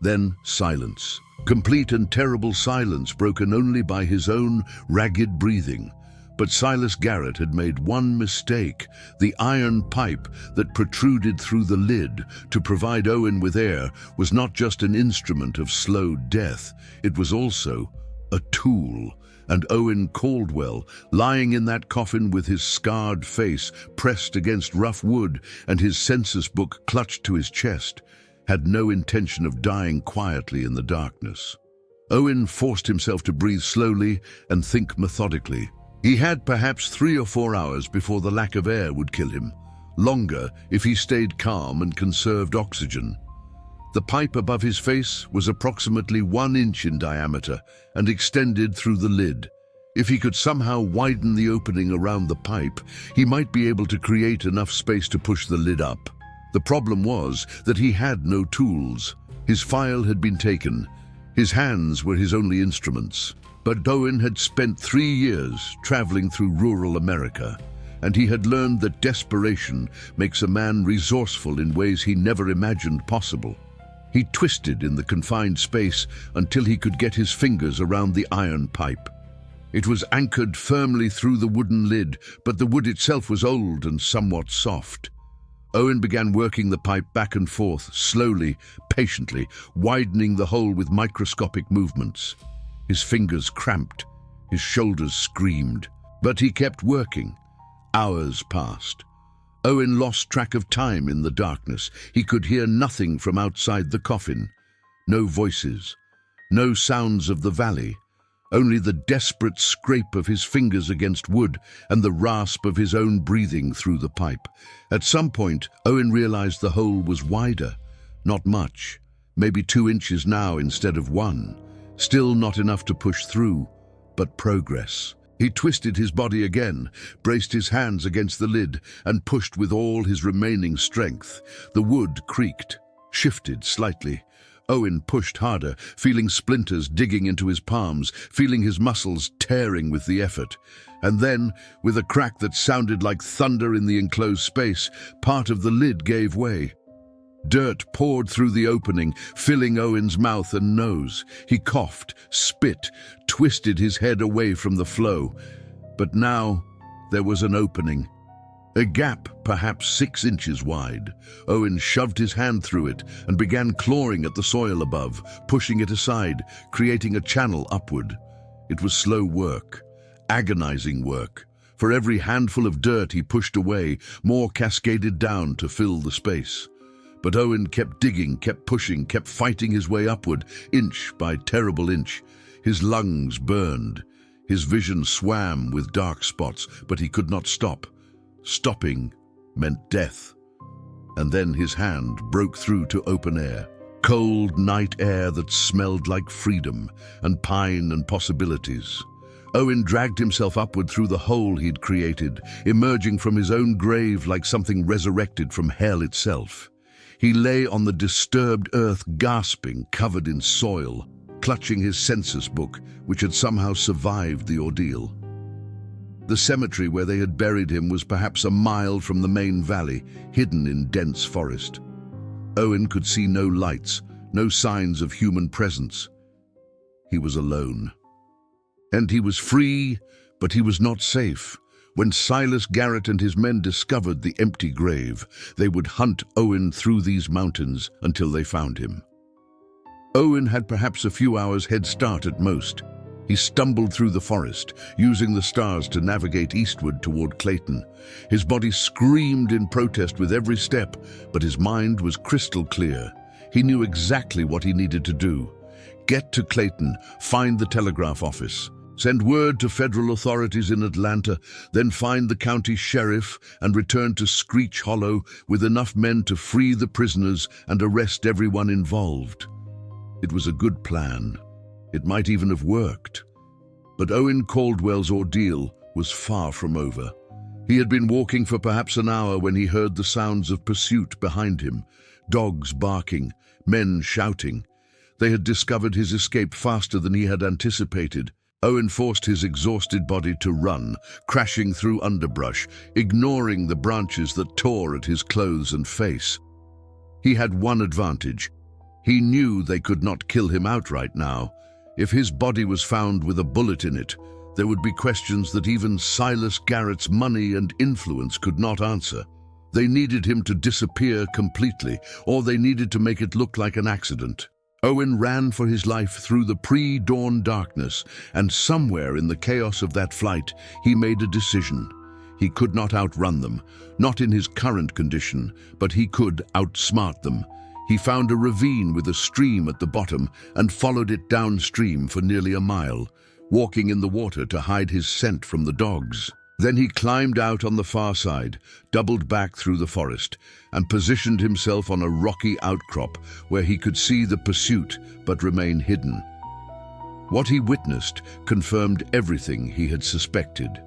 Then silence. Complete and terrible silence, broken only by his own ragged breathing. But Silas Garrett had made one mistake. The iron pipe that protruded through the lid to provide Owen with air was not just an instrument of slow death, it was also a tool. And Owen Caldwell, lying in that coffin with his scarred face pressed against rough wood and his census book clutched to his chest, had no intention of dying quietly in the darkness. Owen forced himself to breathe slowly and think methodically. He had perhaps 3 or 4 hours before the lack of air would kill him, longer if he stayed calm and conserved oxygen. The pipe above his face was approximately 1 inch in diameter and extended through the lid. If he could somehow widen the opening around the pipe, he might be able to create enough space to push the lid up. The problem was that he had no tools. His file had been taken. His hands were his only instruments. But Owen had spent 3 years traveling through rural America, and he had learned that desperation makes a man resourceful in ways he never imagined possible. He twisted in the confined space until he could get his fingers around the iron pipe. It was anchored firmly through the wooden lid, but the wood itself was old and somewhat soft. Owen began working the pipe back and forth, slowly, patiently, widening the hole with microscopic movements. His fingers cramped, his shoulders screamed, but he kept working. Hours passed. Owen lost track of time in the darkness. He could hear nothing from outside the coffin. No voices, no sounds of the valley, only the desperate scrape of his fingers against wood and the rasp of his own breathing through the pipe. At some point, Owen realized the hole was wider. Not much, maybe 2 inches now instead of 1. Still not enough to push through, but progress. He twisted his body again, braced his hands against the lid, and pushed with all his remaining strength. The wood creaked, shifted slightly. Owen pushed harder, feeling splinters digging into his palms, feeling his muscles tearing with the effort. And then, with a crack that sounded like thunder in the enclosed space, part of the lid gave way. Dirt poured through the opening, filling Owen's mouth and nose. He coughed, spit, twisted his head away from the flow. But now there was an opening. A gap perhaps 6 inches wide. Owen shoved his hand through it and began clawing at the soil above, pushing it aside, creating a channel upward. It was slow work, agonizing work. For every handful of dirt he pushed away, more cascaded down to fill the space. But Owen kept digging, kept pushing, kept fighting his way upward, inch by terrible inch. His lungs burned. His vision swam with dark spots, but he could not stop. Stopping meant death. And then his hand broke through to open air. Cold night air that smelled like freedom and pine and possibilities. Owen dragged himself upward through the hole he'd created, emerging from his own grave like something resurrected from hell itself. He lay on the disturbed earth, gasping, covered in soil, clutching his census book, which had somehow survived the ordeal. The cemetery where they had buried him was perhaps a mile from the main valley, hidden in dense forest. Owen could see no lights, no signs of human presence. He was alone. And he was free, but he was not safe. When Silas Garrett and his men discovered the empty grave, they would hunt Owen through these mountains until they found him. Owen had perhaps a few hours' head start at most. He stumbled through the forest, using the stars to navigate eastward toward Clayton. His body screamed in protest with every step, but his mind was crystal clear. He knew exactly what he needed to do. Get to Clayton, find the telegraph office, send word to federal authorities in Atlanta, then find the county sheriff and return to Screech Hollow with enough men to free the prisoners and arrest everyone involved. It was a good plan. It might even have worked. But Owen Caldwell's ordeal was far from over. He had been walking for perhaps an hour when he heard the sounds of pursuit behind him, dogs barking, men shouting. They had discovered his escape faster than he had anticipated. Owen forced his exhausted body to run, crashing through underbrush, ignoring the branches that tore at his clothes and face. He had one advantage. He knew they could not kill him outright now. If his body was found with a bullet in it, there would be questions that even Silas Garrett's money and influence could not answer. They needed him to disappear completely, or they needed to make it look like an accident. Owen ran for his life through the pre-dawn darkness, and somewhere in the chaos of that flight, he made a decision. He could not outrun them, not in his current condition, but he could outsmart them. He found a ravine with a stream at the bottom and followed it downstream for nearly a mile, walking in the water to hide his scent from the dogs. Then he climbed out on the far side, doubled back through the forest, and positioned himself on a rocky outcrop where he could see the pursuit but remain hidden. What he witnessed confirmed everything he had suspected.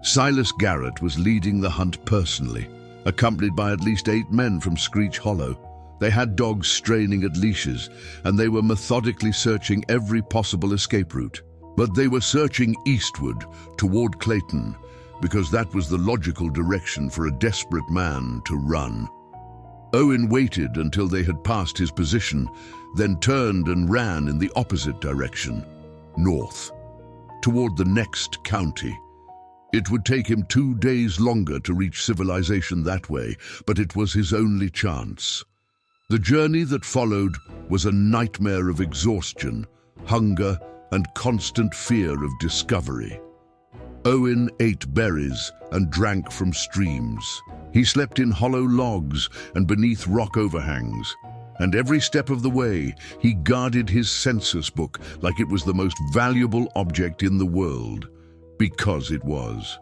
Silas Garrett was leading the hunt personally, accompanied by at least 8 men from Screech Hollow. They had dogs straining at leashes, and they were methodically searching every possible escape route. But they were searching eastward, toward Clayton, because that was the logical direction for a desperate man to run. Owen waited until they had passed his position, then turned and ran in the opposite direction, north, toward the next county. It would take him 2 days longer to reach civilization that way, but it was his only chance. The journey that followed was a nightmare of exhaustion, hunger, and constant fear of discovery. Owen ate berries and drank from streams. He slept in hollow logs and beneath rock overhangs. And every step of the way, he guarded his census book like it was the most valuable object in the world, because it was.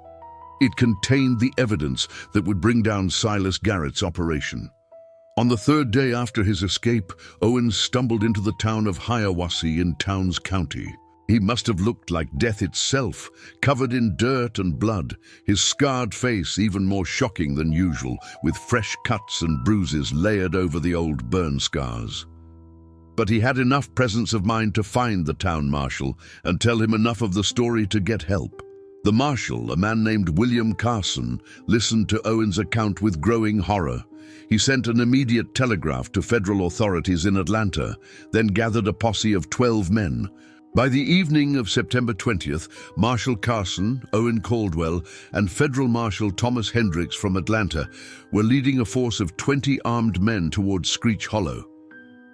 It contained the evidence that would bring down Silas Garrett's operation. On the 3rd day after his escape, Owen stumbled into the town of Hiawassee in Towns County. He must have looked like death itself, covered in dirt and blood, his scarred face even more shocking than usual, with fresh cuts and bruises layered over the old burn scars. But he had enough presence of mind to find the town marshal and tell him enough of the story to get help. The marshal, a man named William Carson, listened to Owen's account with growing horror. He sent an immediate telegraph to federal authorities in Atlanta, then gathered a posse of 12 men. By the evening of September 20th, Marshal Carson, Owen Caldwell, and Federal Marshal Thomas Hendricks from Atlanta were leading a force of 20 armed men towards Screech Hollow.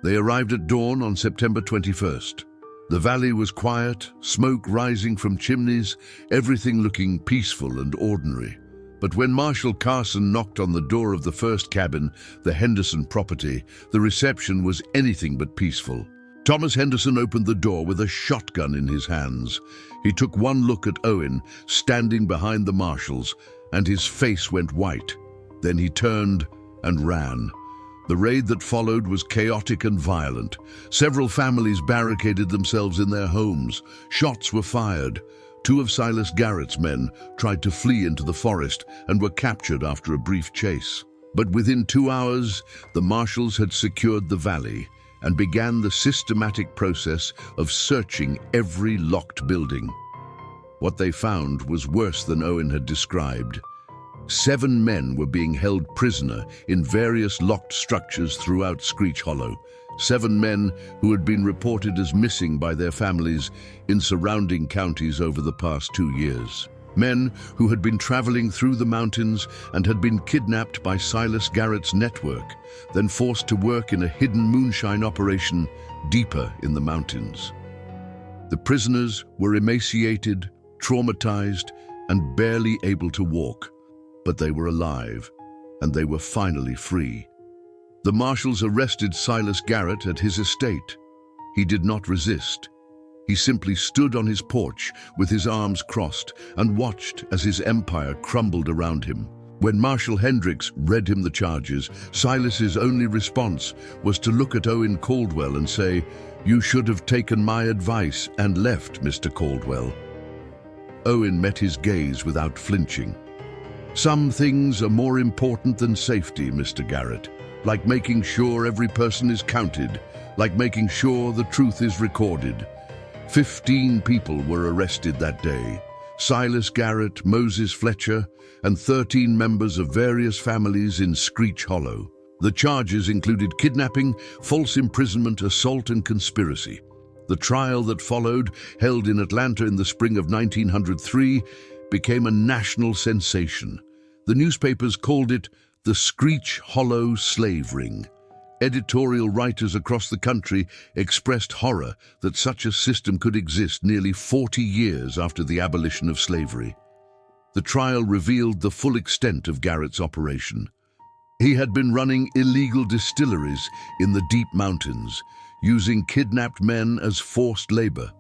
They arrived at dawn on September 21st. The valley was quiet, smoke rising from chimneys, everything looking peaceful and ordinary. But when Marshal Carson knocked on the door of the first cabin, the Henderson property, the reception was anything but peaceful. Thomas Henderson opened the door with a shotgun in his hands. He took one look at Owen, standing behind the marshals, and his face went white. Then he turned and ran. The raid that followed was chaotic and violent. Several families barricaded themselves in their homes. Shots were fired. 2 of Silas Garrett's men tried to flee into the forest and were captured after a brief chase. But within 2 hours, the marshals had secured the valley and began the systematic process of searching every locked building. What they found was worse than Owen had described. 7 men were being held prisoner in various locked structures throughout Screech Hollow. 7 men who had been reported as missing by their families in surrounding counties over the past 2 years. Men who had been traveling through the mountains and had been kidnapped by Silas Garrett's network, then forced to work in a hidden moonshine operation deeper in the mountains. The prisoners were emaciated, traumatized, and barely able to walk. But they were alive, and they were finally free. The marshals arrested Silas Garrett at his estate. He did not resist. He simply stood on his porch with his arms crossed and watched as his empire crumbled around him. When Marshal Hendricks read him the charges, Silas's only response was to look at Owen Caldwell and say, "You should have taken my advice and left, Mr. Caldwell." Owen met his gaze without flinching. "Some things are more important than safety, Mr. Garrett, like making sure every person is counted, like making sure the truth is recorded." 15 people were arrested that day. Silas Garrett, Moses Fletcher, and 13 members of various families in Screech Hollow. The charges included kidnapping, false imprisonment, assault, and conspiracy. The trial that followed, held in Atlanta in the spring of 1903, became a national sensation. The newspapers called it the Screech Hollow Slave Ring. Editorial writers across the country expressed horror that such a system could exist nearly 40 years after the abolition of slavery. The trial revealed the full extent of Garrett's operation. He had been running illegal distilleries in the deep mountains, using kidnapped men as forced labor.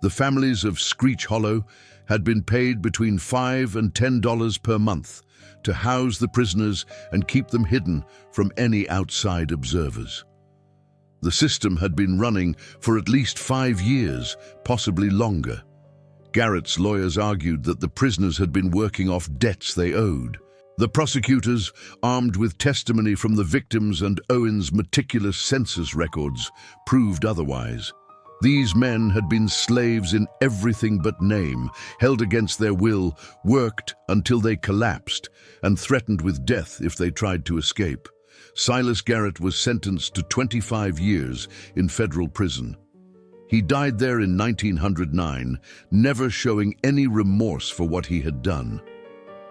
The families of Screech Hollow had been paid between $5 and $10 per month to house the prisoners and keep them hidden from any outside observers. The system had been running for at least 5 years, possibly longer. Garrett's lawyers argued that the prisoners had been working off debts they owed. The prosecutors, armed with testimony from the victims and Owen's meticulous census records, proved otherwise. These men had been slaves in everything but name, held against their will, worked until they collapsed, and threatened with death if they tried to escape. Silas Garrett was sentenced to 25 years in federal prison. He died there in 1909, never showing any remorse for what he had done.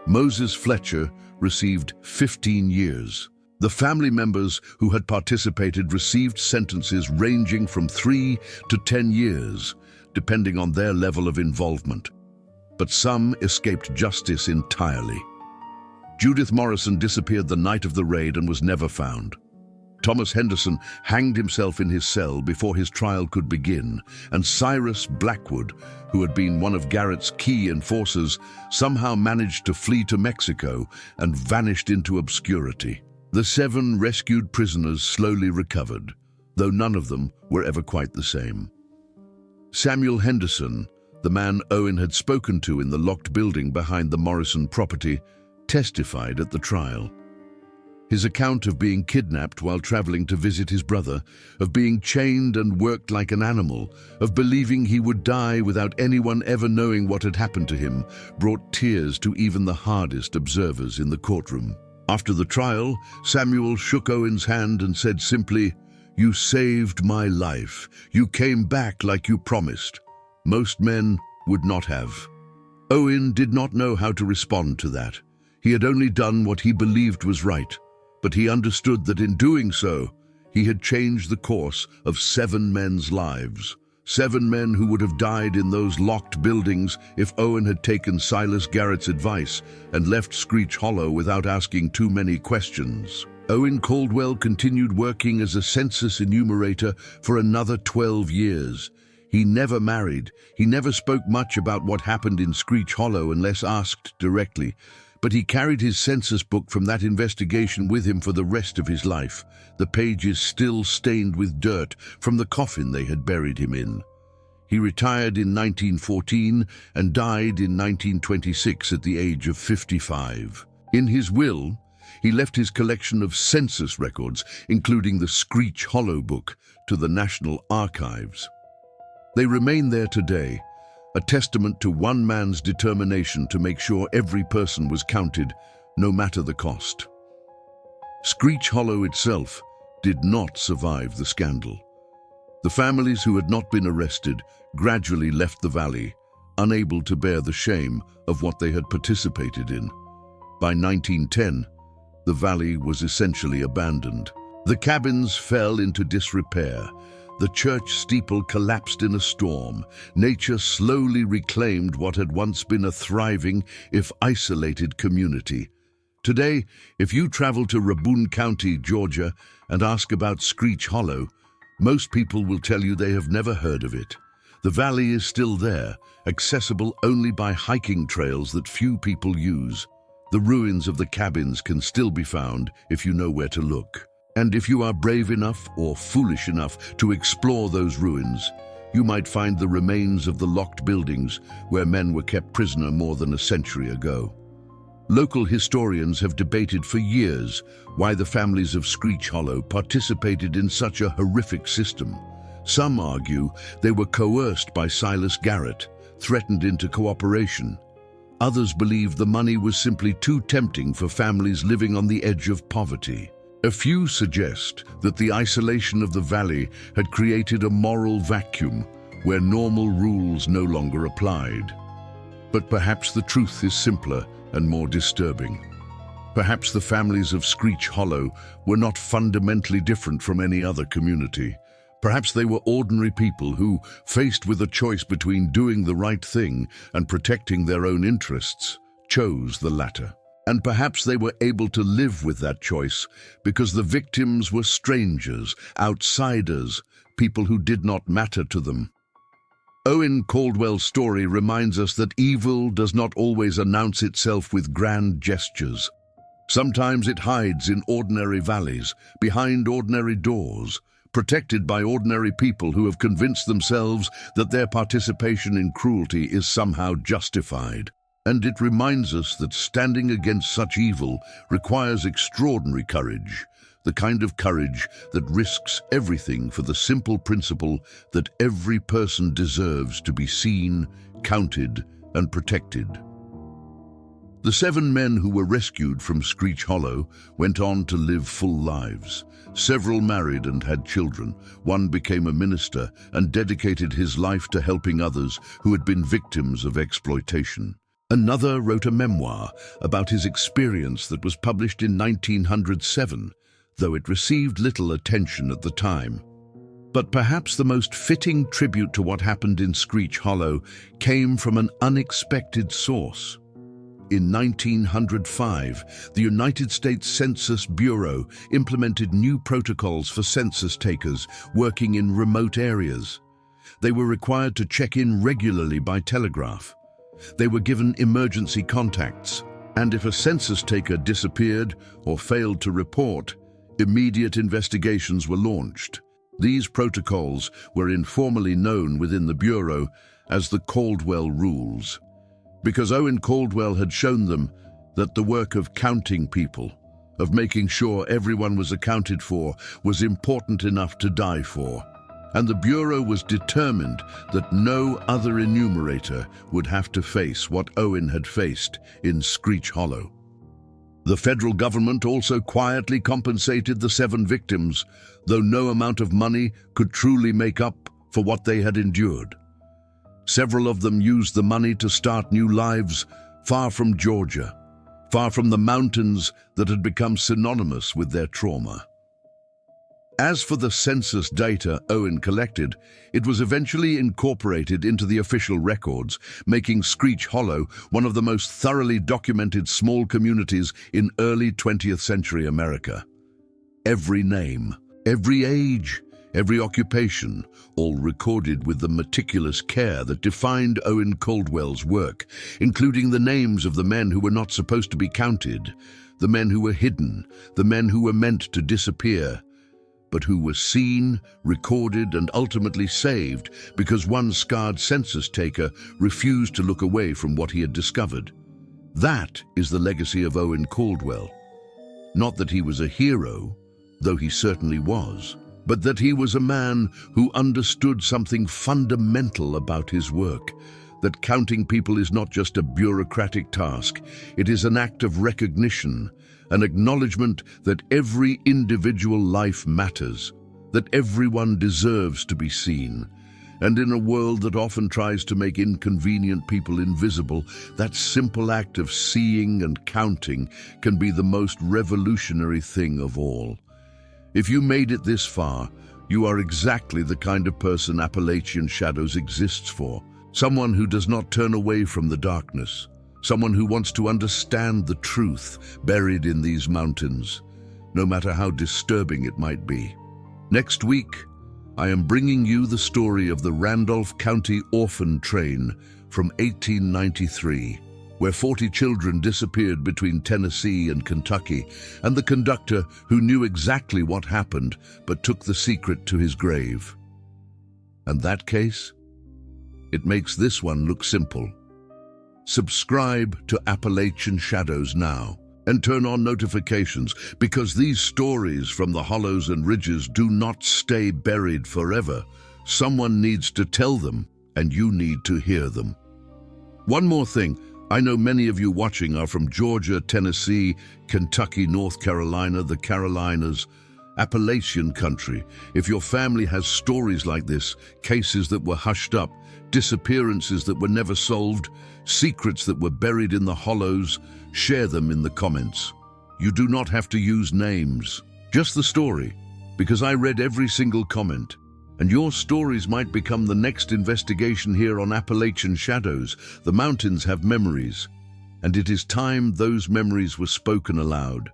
Moses Fletcher received 15 years. The family members who had participated received sentences ranging from 3 to 10 years, depending on their level of involvement. But some escaped justice entirely. Judith Morrison disappeared the night of the raid and was never found. Thomas Henderson hanged himself in his cell before his trial could begin, and Cyrus Blackwood, who had been one of Garrett's key enforcers, somehow managed to flee to Mexico and vanished into obscurity. The 7 rescued prisoners slowly recovered, though none of them were ever quite the same. Samuel Henderson, the man Owen had spoken to in the locked building behind the Morrison property, testified at the trial. His account of being kidnapped while traveling to visit his brother, of being chained and worked like an animal, of believing he would die without anyone ever knowing what had happened to him, brought tears to even the hardest observers in the courtroom. After the trial, Samuel shook Owen's hand and said simply, "You saved my life. You came back like you promised." Most men would not have. Owen did not know how to respond to that. He had only done what he believed was right, but he understood that in doing so, he had changed the course of 7 men's lives. 7 men who would have died in those locked buildings if Owen had taken Silas Garrett's advice and left Screech Hollow without asking too many questions. Owen Caldwell continued working as a census enumerator for another 12 years. He never married. He never spoke much about what happened in Screech Hollow unless asked directly. But he carried his census book from that investigation with him for the rest of his life, the pages still stained with dirt from the coffin they had buried him in. He retired in 1914 and died in 1926 at the age of 55. In his will, he left his collection of census records, including the Screech Hollow book, to the National Archives. They remain there today, a testament to one man's determination to make sure every person was counted, no matter the cost. Screech Hollow itself did not survive the scandal. The families who had not been arrested gradually left the valley, unable to bear the shame of what they had participated in. By 1910, the valley was essentially abandoned. The cabins fell into disrepair. The church steeple collapsed in a storm. Nature slowly reclaimed what had once been a thriving, if isolated, community. Today, if you travel to Rabun County, Georgia, and ask about Screech Hollow, most people will tell you they have never heard of it. The valley is still there, accessible only by hiking trails that few people use. The ruins of the cabins can still be found if you know where to look. And if you are brave enough or foolish enough to explore those ruins, you might find the remains of the locked buildings where men were kept prisoner more than a century ago. Local historians have debated for years why the families of Screech Hollow participated in such a horrific system. Some argue they were coerced by Silas Garrett, threatened into cooperation. Others believe the money was simply too tempting for families living on the edge of poverty. A few suggest that the isolation of the valley had created a moral vacuum where normal rules no longer applied. But perhaps the truth is simpler and more disturbing. Perhaps the families of Screech Hollow were not fundamentally different from any other community. Perhaps they were ordinary people who, faced with a choice between doing the right thing and protecting their own interests, chose the latter. And perhaps they were able to live with that choice because the victims were strangers, outsiders, people who did not matter to them. Owen Caldwell's story reminds us that evil does not always announce itself with grand gestures. Sometimes it hides in ordinary valleys, behind ordinary doors, protected by ordinary people who have convinced themselves that their participation in cruelty is somehow justified. And it reminds us that standing against such evil requires extraordinary courage, the kind of courage that risks everything for the simple principle that every person deserves to be seen, counted, and protected. The 7 men who were rescued from Screech Hollow went on to live full lives. Several married and had children. One became a minister and dedicated his life to helping others who had been victims of exploitation. Another wrote a memoir about his experience that was published in 1907, though it received little attention at the time. But perhaps the most fitting tribute to what happened in Screech Hollow came from an unexpected source. In 1905, the United States Census Bureau implemented new protocols for census takers working in remote areas. They were required to check in regularly by telegraph. They were given emergency contacts, and if a census taker disappeared or failed to report, immediate investigations were launched. These protocols were informally known within the Bureau as the Caldwell Rules, because Owen Caldwell had shown them that the work of counting people, of making sure everyone was accounted for, was important enough to die for. And the Bureau was determined that no other enumerator would have to face what Owen had faced in Screech Hollow. The federal government also quietly compensated the 7 victims, though no amount of money could truly make up for what they had endured. Several of them used the money to start new lives far from Georgia, far from the mountains that had become synonymous with their trauma. As for the census data Owen collected, it was eventually incorporated into the official records, making Screech Hollow one of the most thoroughly documented small communities in early 20th century America. Every name, every age, every occupation, all recorded with the meticulous care that defined Owen Caldwell's work, including the names of the men who were not supposed to be counted, the men who were hidden, the men who were meant to disappear, but who were seen, recorded, and ultimately saved because one scarred census taker refused to look away from what he had discovered. That is the legacy of Owen Caldwell. Not that he was a hero, though he certainly was, but that he was a man who understood something fundamental about his work, that counting people is not just a bureaucratic task, it is an act of recognition, an acknowledgement that every individual life matters, that everyone deserves to be seen. And in a world that often tries to make inconvenient people invisible, that simple act of seeing and counting can be the most revolutionary thing of all. If you made it this far, you are exactly the kind of person Appalachian Shadows exists for. Someone who does not turn away from the darkness. Someone who wants to understand the truth buried in these mountains, no matter how disturbing it might be. Next week, I am bringing you the story of the Randolph County orphan train from 1893, where 40 children disappeared between Tennessee and Kentucky, and the conductor who knew exactly what happened but took the secret to his grave. And that case? It makes this one look simple. Subscribe to Appalachian Shadows now and turn on notifications, because these stories from the hollows and ridges do not stay buried forever. Someone needs to tell them, and you need to hear them. One more thing. I know many of you watching are from Georgia, Tennessee, Kentucky, North Carolina, the Carolinas, Appalachian country. If your family has stories like this, cases that were hushed up, disappearances that were never solved, secrets that were buried in the hollows, share them in the comments. You do not have to use names, just the story, because I read every single comment. And your stories might become the next investigation here on Appalachian Shadows. The mountains have memories, and it is time those memories were spoken aloud.